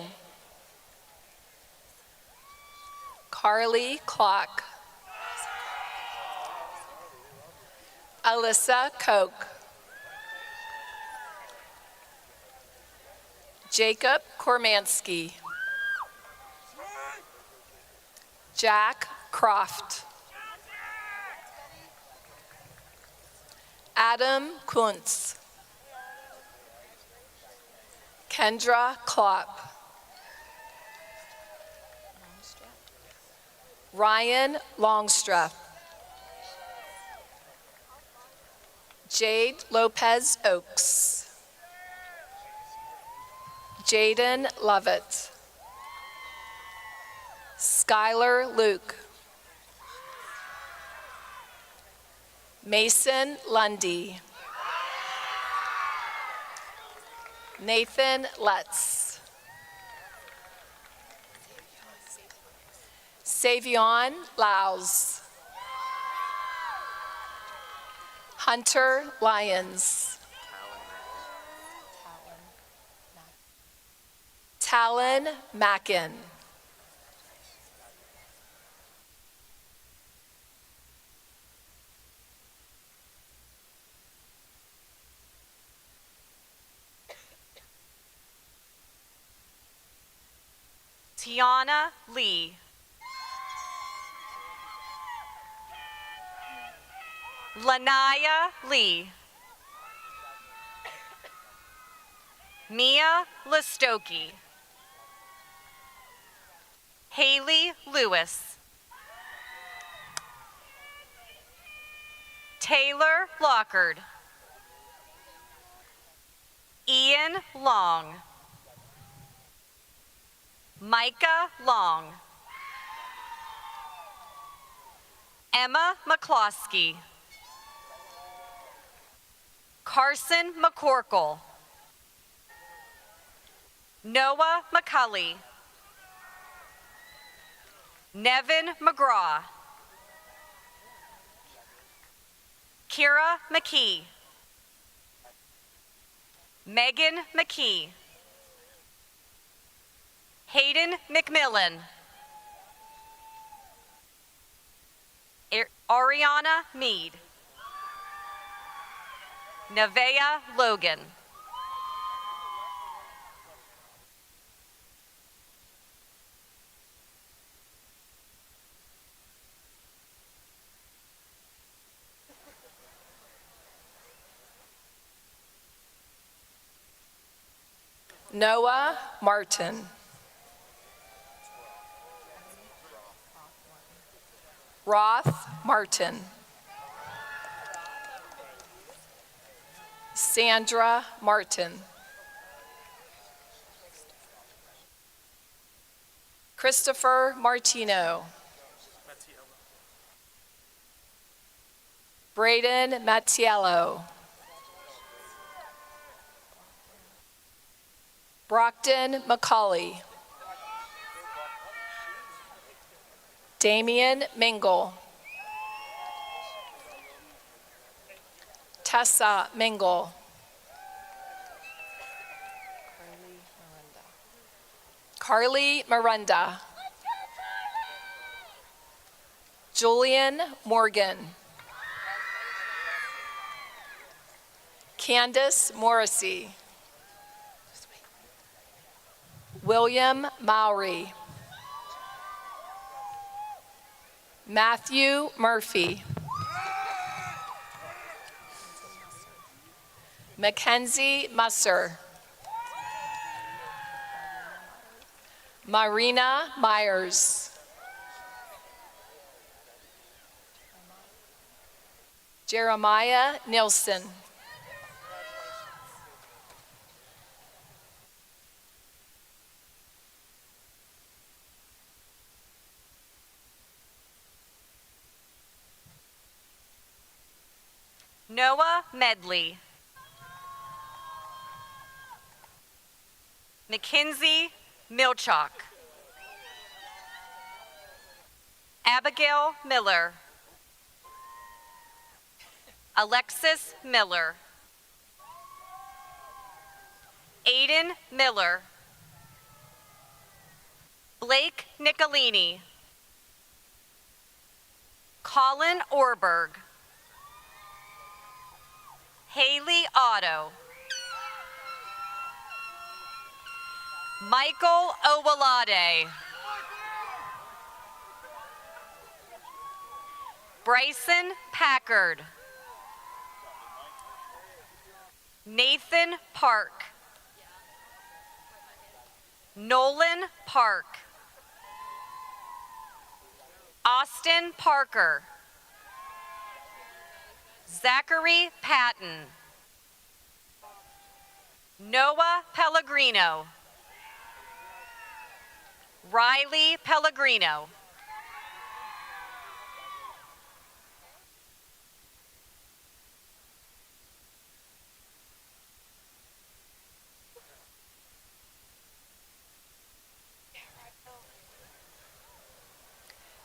Carly Clock. Alyssa Koch. Jacob Kormansky. Jack Croft. Adam Kuntz. Kendra Klopp. Ryan Longstreth. Jade Lopez Oaks. Jaden Lovett. Skylar Luke. Mason Lundy. Nathan Lutz. Savion Laus. Hunter Lyons. Talon Mackin. Tiana Lee. Lanaya Lee. Mia Listoki. Haley Lewis. Taylor Lockard. Ian Long. Micah Long. Emma McCloskey. Carson McCorkle. Noah McCulley. Nevin McGraw. Kira McKee. Megan McKee. Hayden McMillan. Ariana Mead. Nevaeh Logan. Noah Martin. Roth Martin. Sandra Martin. Christopher Martino. Braden Mattiello. Brockton McCauley. Damian Mingle. Tessa Mingle. Carly Miranda. Julian Morgan. Candace Morrissey. William Mowry. Matthew Murphy. Mackenzie Musser. Marina Myers. Jeremiah Nilsson. Noah Medley. Mackenzie Milchok. Abigail Miller. Alexis Miller. Aiden Miller. Blake Nicolini. Colin Orberg. Haley Otto. Michael Owalade. Bryson Packard. Nathan Park. Nolan Park. Austin Parker. Zachary Patton. Noah Pellegrino. Riley Pellegrino.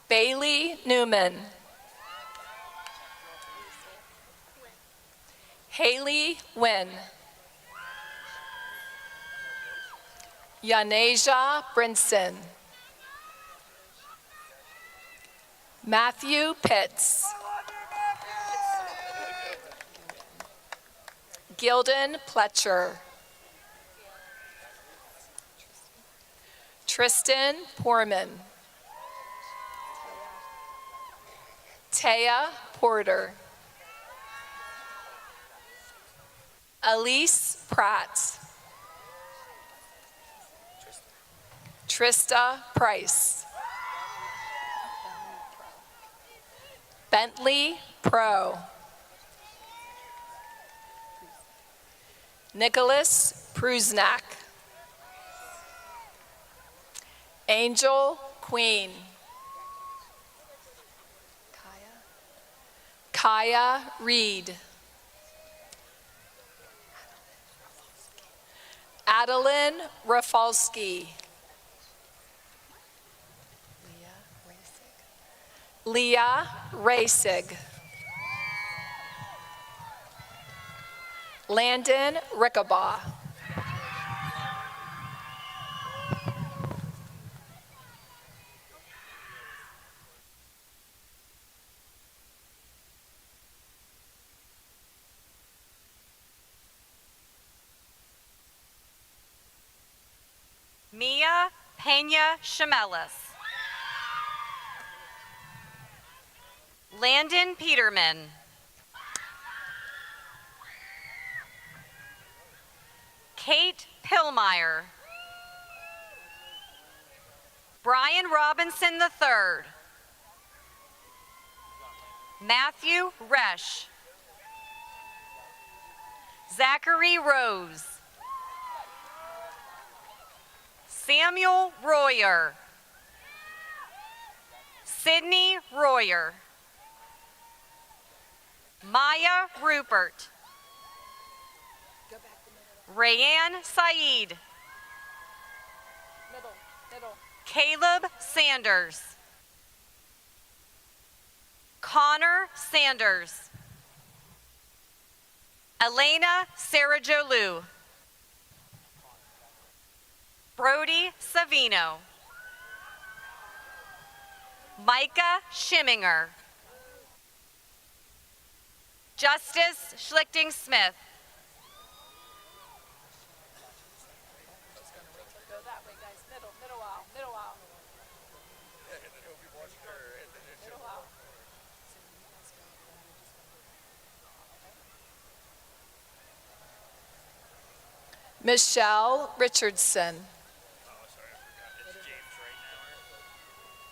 Bailey Newman. Haley Wynn. Yanasia Brinson. Matthew Pitts. Gilden Pletcher. Tristan Porman. Taya Porter. Elise Pratt. Trista Price. Bentley Pro. Nicholas Prusnak. Angel Queen. Kaya Reed. Adeline Rafalski. Leah Raysig. Landon Rickabaugh. Mia Pena Chamelis. Landon Peterman. Kate Pillmeyer. Brian Robinson III. Matthew Resch. Zachary Rose. Samuel Royer. Sydney Royer. Maya Rupert. Rayanne Saeed. Caleb Sanders. Connor Sanders. Elena Sarajolu. Brody Savino. Micah Schimminger. Justice Schlichting Smith. Michelle Richardson.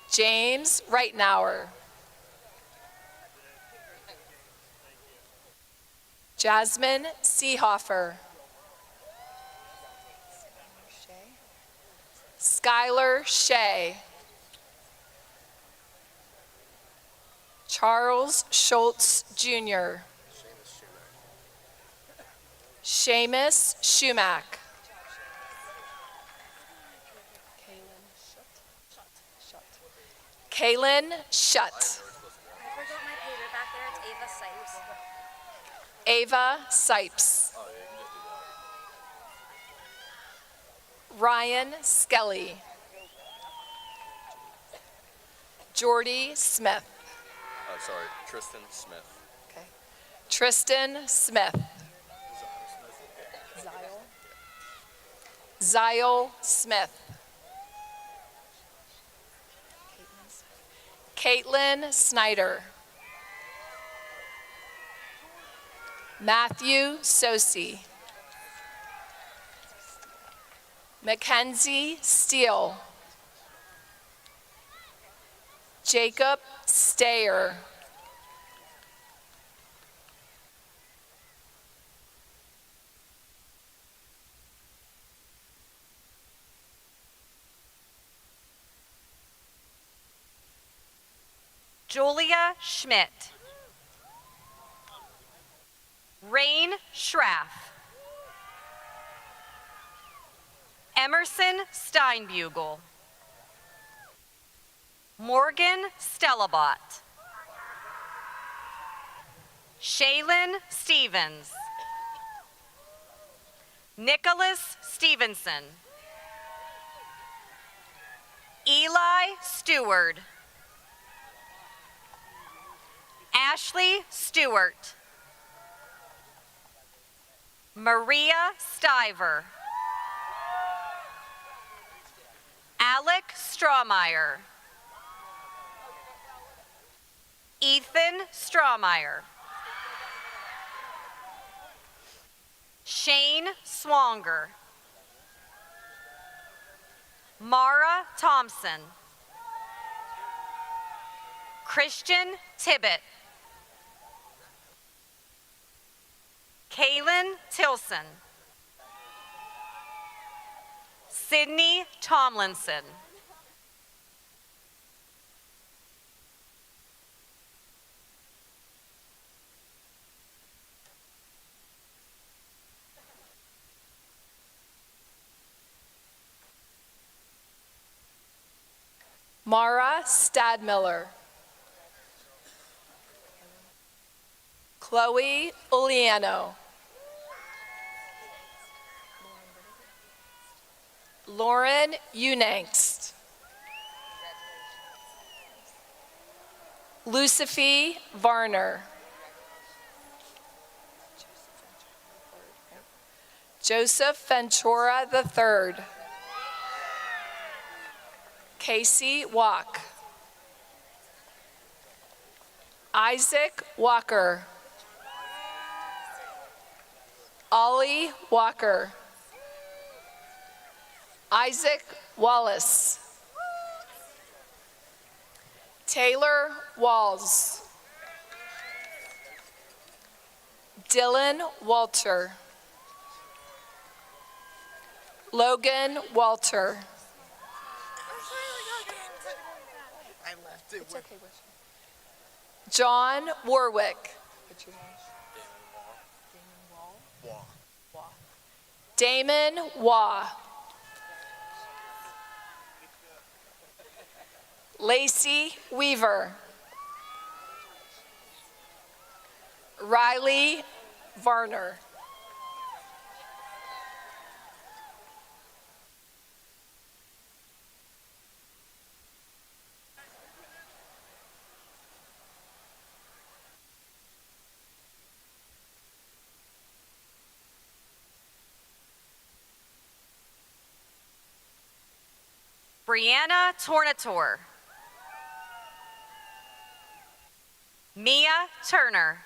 James Reitnauer. Jasmine Seehofer. Skylar Shea. Charles Schultz Jr. Seamus Schumack. Kaylin Shutt. I forgot my paper back there. It's Ava Sipes. Ava Sipes. Ryan Skelly. Jordy Smith. Sorry, Tristan Smith. Okay. Tristan Smith. Zyle Smith. Caitlin Snyder. Matthew Sosi. Mackenzie Steele. Jacob Stayer. Julia Schmidt. Rain Schraff. Emerson Steinbugel. Morgan Stellabot. Shaylin Stevens. Nicholas Stevenson. Eli Stewart. Ashley Stewart. Maria Stiver. Alec Strawmeyer. Ethan Strawmeyer. Shane Swanger. Mara Thompson. Christian Tibbett. Kaylin Tilson. Sydney Tomlinson. Mara Stadmiller. Chloe Uliano. Lauren Unangst. Lucifer Varner. Joseph Ventura III. Casey Walk. Isaac Walker. Ollie Walker. Isaac Wallace. Taylor Walls. Dylan Walter. Logan Walter. I left it. It's okay, John Warwick. Damon Waugh. Lacey Weaver. Riley Varner. Brianna Tornator. Mia Turner.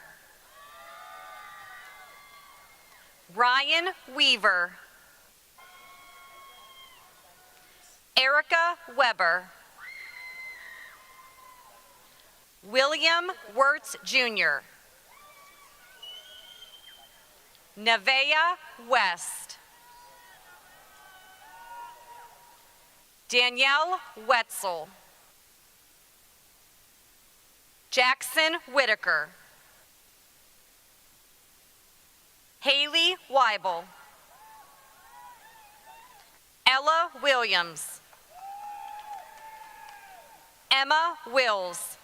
Ryan Weaver. Erica Weber. William Wirtz Jr. Nevaeh West. Danielle Wetzel. Jackson Whitaker. Haley Weibel. Ella Williams. Emma Wills.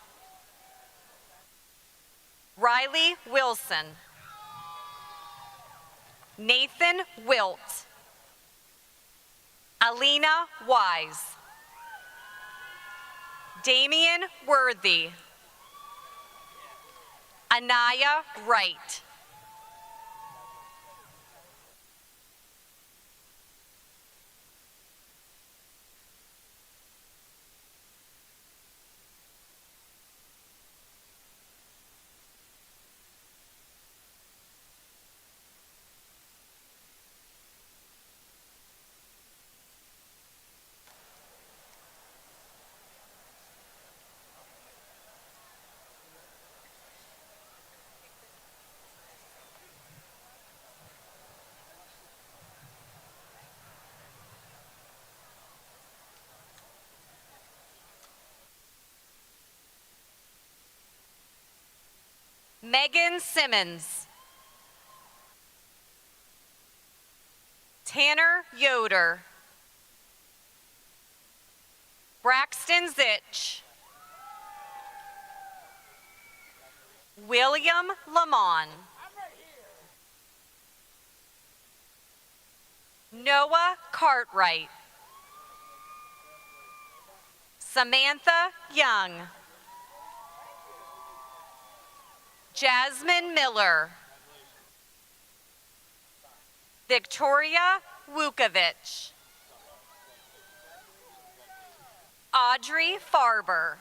Riley Wilson. Nathan Wilt. Alina Wise. Damian Worthy. Anaya Wright. Megan Simmons. Tanner Yoder. Braxton Zitch. William Lamont. Noah Cartwright. Samantha Young. Jasmine Miller. Victoria Vukovic. Audrey Farber.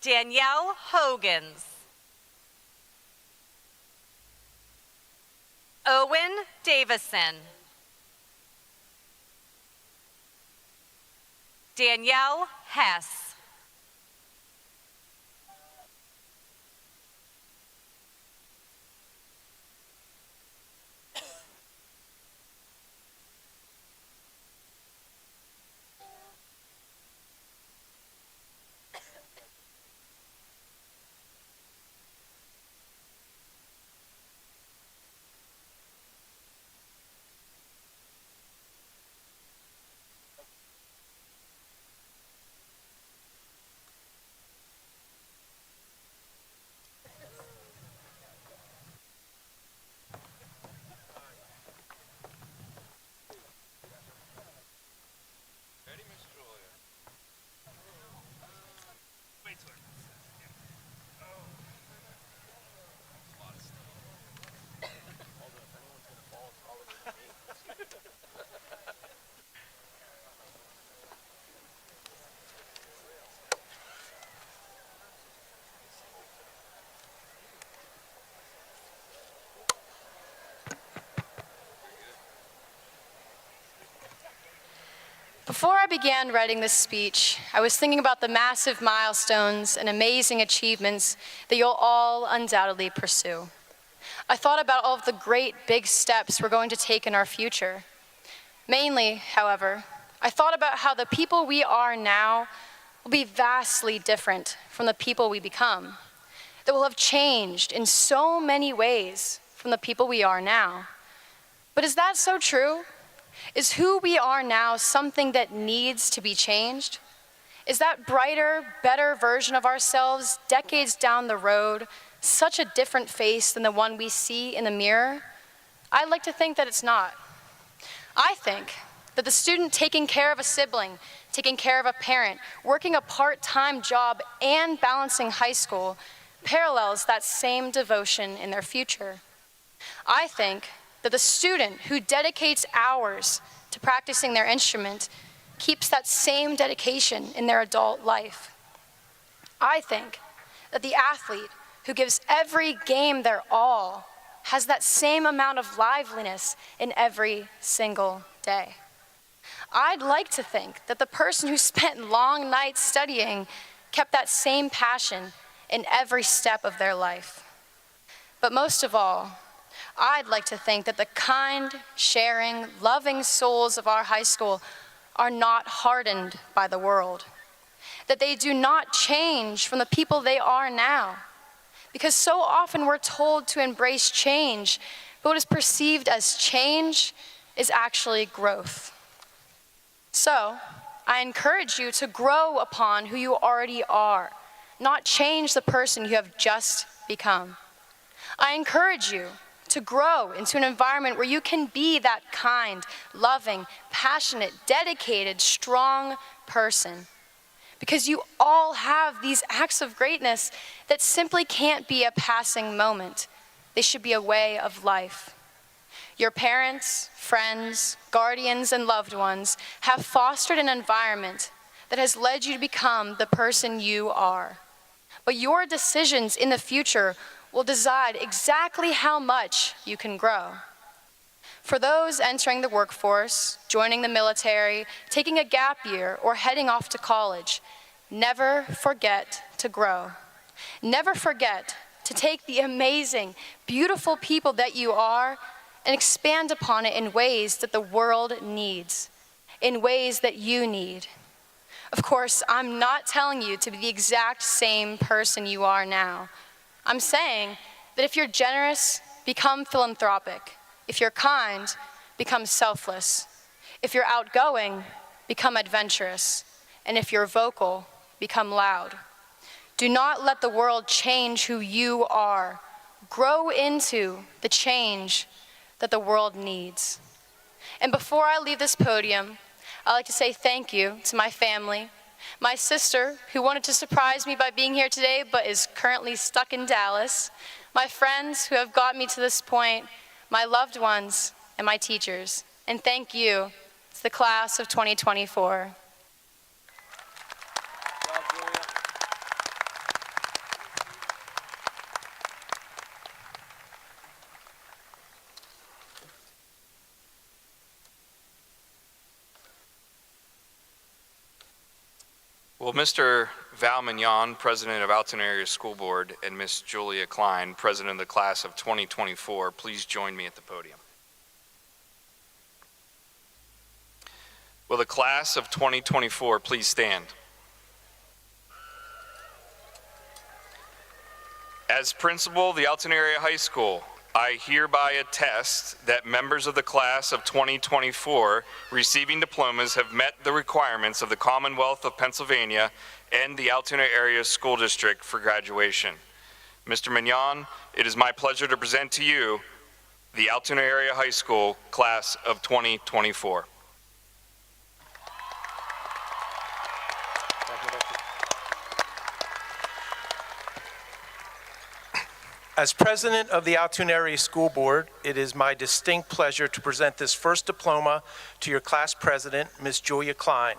Danielle Hogans. Owen Davison. Danielle Hess. Before I began writing this speech, I was thinking about the massive milestones and amazing achievements that you'll all undoubtedly pursue. I thought about all of the great big steps we're going to take in our future. Mainly, however, I thought about how the people we are now will be vastly different from the people we become, that will have changed in so many ways from the people we are now. But is that so true? Is who we are now something that needs to be changed? Is that brighter, better version of ourselves decades down the road such a different face than the one we see in the mirror? I'd like to think that it's not. I think that the student taking care of a sibling, taking care of a parent, working a part-time job, and balancing high school parallels that same devotion in their future. I think that the student who dedicates hours to practicing their instrument keeps that same dedication in their adult life. I think that the athlete who gives every game their all has that same amount of liveliness in every single day. I'd like to think that the person who spent long nights studying kept that same passion in every step of their life. But most of all, I'd like to think that the kind, sharing, loving souls of our high school are not hardened by the world, that they do not change from the people they are now. Because so often we're told to embrace change, but what is perceived as change is actually growth. So, I encourage you to grow upon who you already are, not change the person you have just become. I encourage you to grow into an environment where you can be that kind, loving, passionate, dedicated, strong person. Because you all have these acts of greatness that simply can't be a passing moment. They should be a way of life. Your parents, friends, guardians, and loved ones have fostered an environment that has led you to become the person you are. But your decisions in the future will decide exactly how much you can grow. For those entering the workforce, joining the military, taking a gap year, or heading off to college, never forget to grow. Never forget to take the amazing, beautiful people that you are and expand upon it in ways that the world needs, in ways that you need. Of course, I'm not telling you to be the exact same person you are now. I'm saying that if you're generous, become philanthropic. If you're kind, become selfless. If you're outgoing, become adventurous. And if you're vocal, become loud. Do not let the world change who you are. Grow into the change that the world needs. And before I leave this podium, I'd like to say thank you to my family, my sister, who wanted to surprise me by being here today but is currently stuck in Dallas, my friends who have got me to this point, my loved ones, and my teachers. And thank you to the class of 2024. Will Mr. Val Mignon, President of Altoona Area School Board, and Ms. Julia Klein, President of the Class of 2024, please join me at the podium? Will the Class of 2024 please stand? As principal of the Altoona Area High School, I hereby attest that members of the Class of 2024 receiving diplomas have met the requirements of the Commonwealth of Pennsylvania and the Altoona Area School District for graduation. Mr. Mignon, it is my pleasure to present to you the Altoona Area High School Class of 2024. As president of the Altoona Area School Board, it is my distinct pleasure to present this first diploma to your class president, Ms. Julia Klein.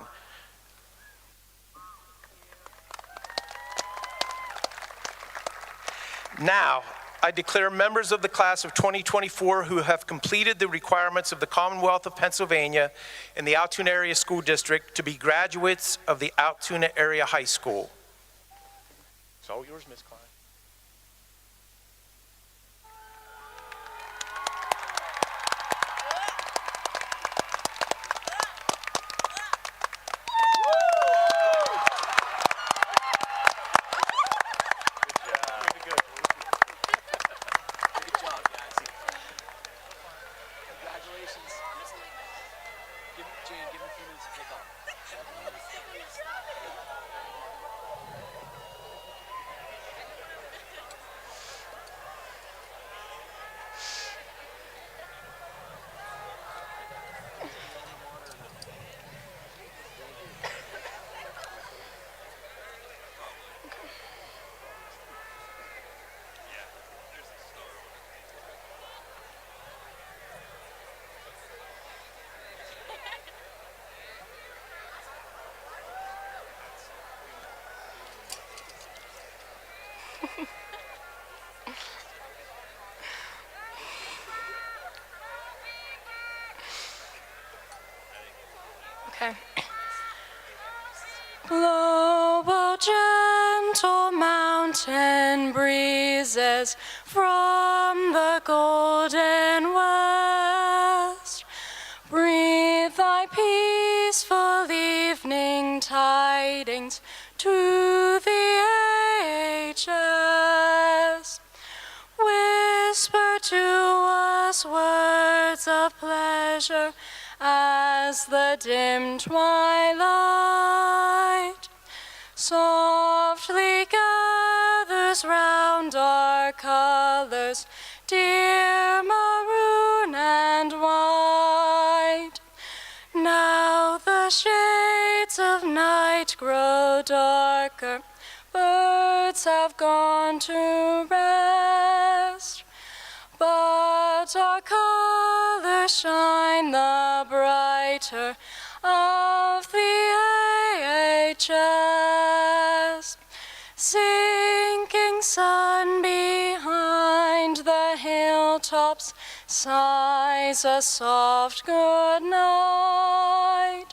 Now, I declare members of the class of 2024 who have completed the requirements of the Commonwealth of Pennsylvania and the Altoona Area School District to be graduates of the Altoona Area High School. It's all yours, Ms. Klein. Okay. Blow, oh, gentle mountain breezes from the golden west. Breathe thy peaceful evening tidings to the AAHS. Whisper to us words of pleasure as the dim twilight softly gathers round our colors, dear maroon and white. Now the shades of night grow darker, birds have gone to rest, but our colors shine the brighter of the AAHS. Sinking sun behind the hilltops sighs a soft good night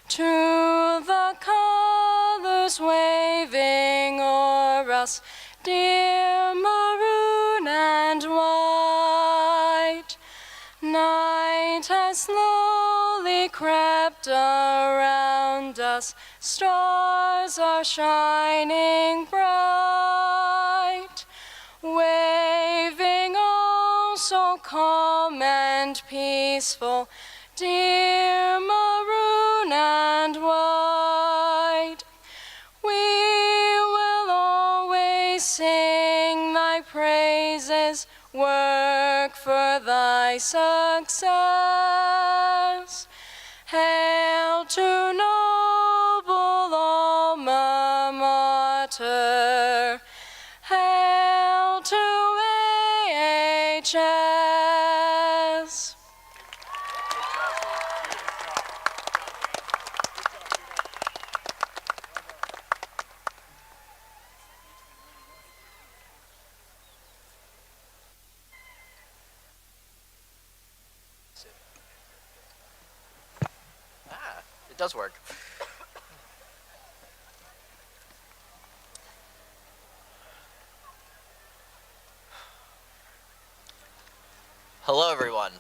to the colors waving o'er us, dear maroon and white. Night has slowly crept around us, stars are shining bright, waving oh so calm and peaceful, dear maroon and white. We will always sing thy praises, work for thy success. Hail to noble Alma Mater. Hail to AAHS. It does work. Hello, everyone.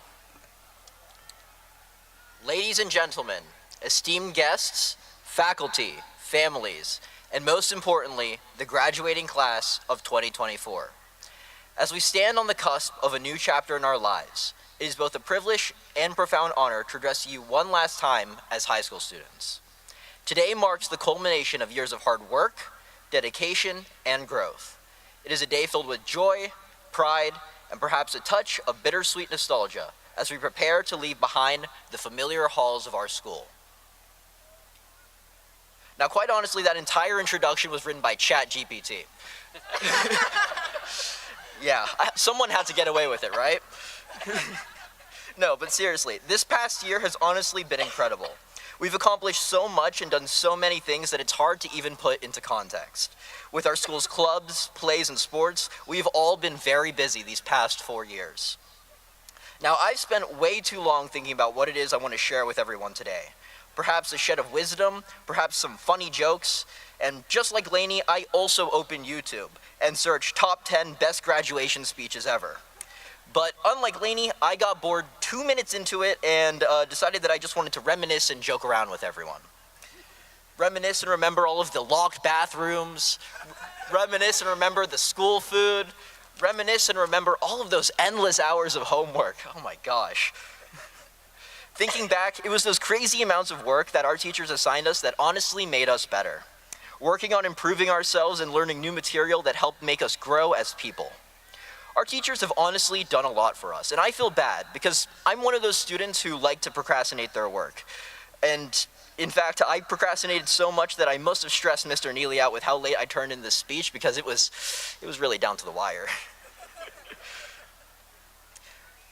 Ladies and gentlemen, esteemed guests, faculty, families, and most importantly, the graduating class of 2024. As we stand on the cusp of a new chapter in our lives, it is both a privilege and profound honor to address you one last time as high school students. Today marks the culmination of years of hard work, dedication, and growth. It is a day filled with joy, pride, and perhaps a touch of bittersweet nostalgia as we prepare to leave behind the familiar halls of our school. Now, quite honestly, that entire introduction was written by ChatGPT. Yeah, someone had to get away with it, right? No, but seriously, this past year has honestly been incredible. We've accomplished so much and done so many things that it's hard to even put into context. With our school's clubs, plays, and sports, we've all been very busy these past 4 years. Now, I've spent way too long thinking about what it is I want to share with everyone today. Perhaps a shed of wisdom, perhaps some funny jokes, and just like Lainey, I also opened YouTube and searched top 10 best graduation speeches ever. But unlike Lainey, I got bored 2 minutes into it and decided that I just wanted to reminisce and joke around with everyone. Reminisce and remember all of the locked bathrooms, reminisce and remember the school food, reminisce and remember all of those endless hours of homework. Oh my gosh. Thinking back, it was those crazy amounts of work that our teachers assigned us that honestly made us better. Working on improving ourselves and learning new material that helped make us grow as people. Our teachers have honestly done a lot for us, and I feel bad because I'm one of those students who like to procrastinate their work. And in fact, I procrastinated so much that I must have stressed Mr. Neely out with how late I turned in this speech because it was really down to the wire.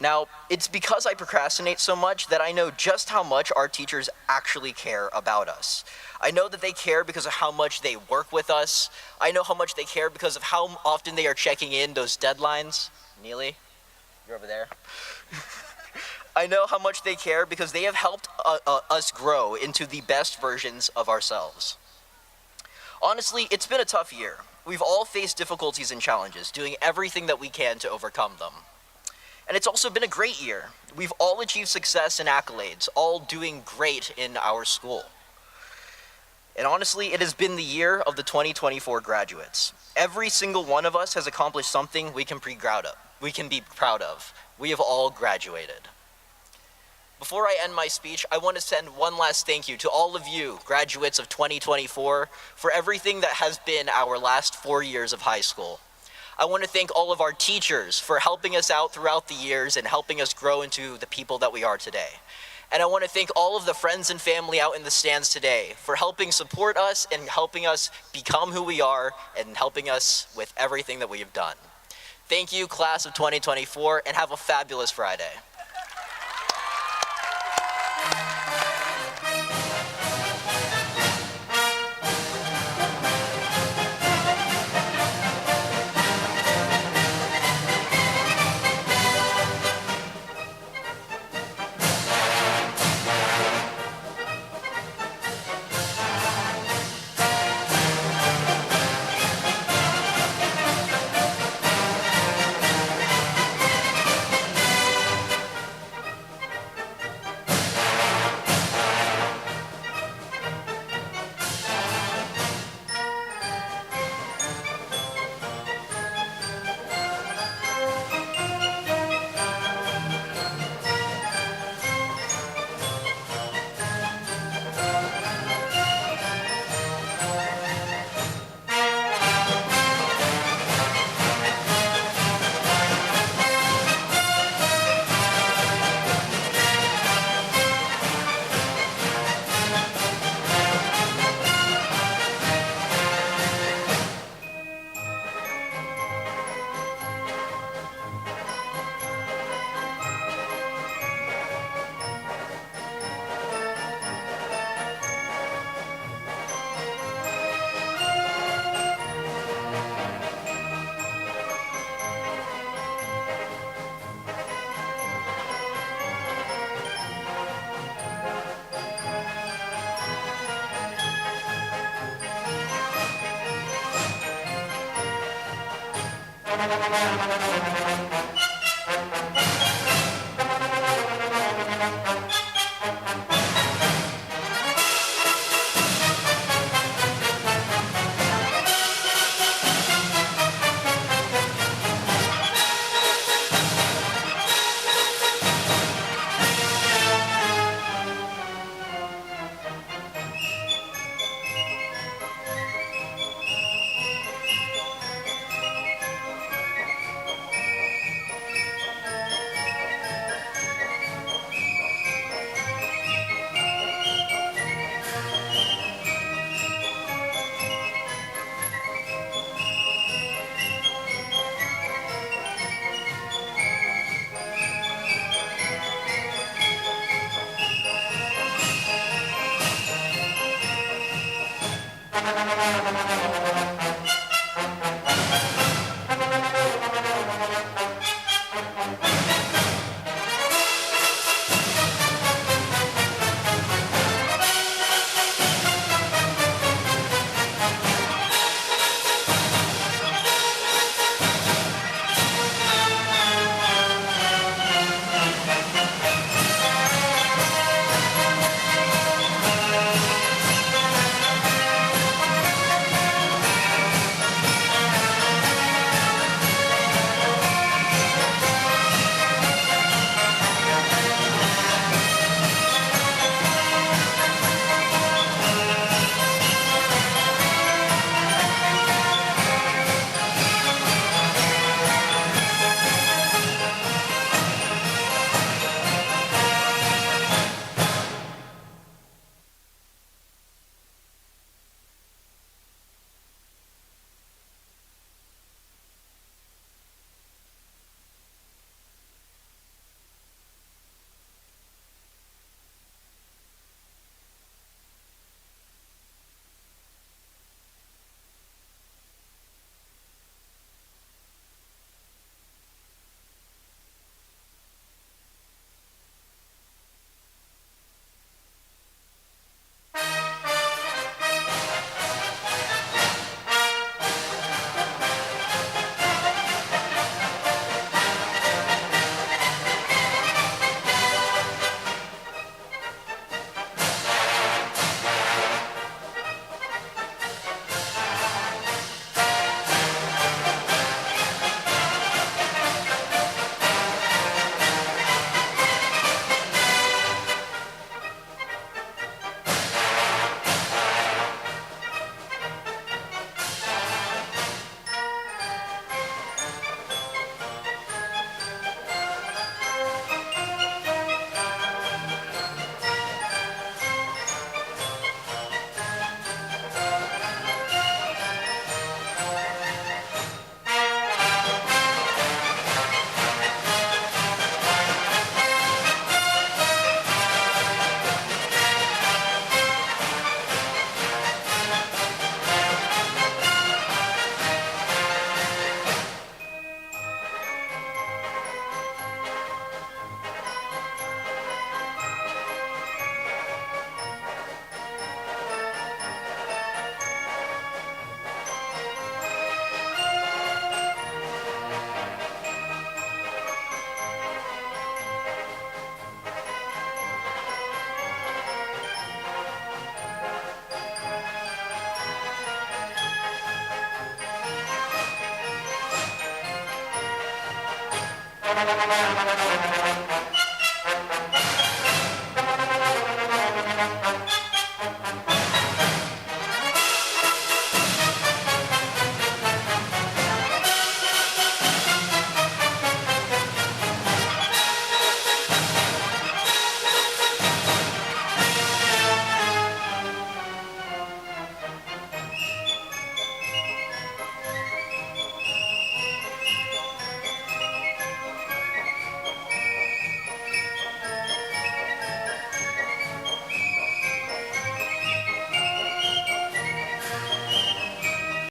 Now, it's because I procrastinate so much that I know just how much our teachers actually care about us. I know that they care because of how much they work with us. I know how much they care because of how often they are checking in those deadlines. Neely, you're over there. I know how much they care because they have helped us grow into the best versions of ourselves. Honestly, it's been a tough year. We've all faced difficulties and challenges, doing everything that we can to overcome them. And it's also been a great year. We've all achieved success and accolades, all doing great in our school. And honestly, it has been the year of the 2024 graduates. Every single one of us has accomplished something we can be proud of. We have all graduated. Before I end my speech, I want to send one last thank you to all of you, graduates of 2024, for everything that has been our last 4 years of high school. I want to thank all of our teachers for helping us out throughout the years and helping us grow into the people that we are today. And I want to thank all of the friends and family out in the stands today for helping support us and helping us become who we are and helping us with everything that we have done. Thank you, class of 2024, and have a fabulous Friday.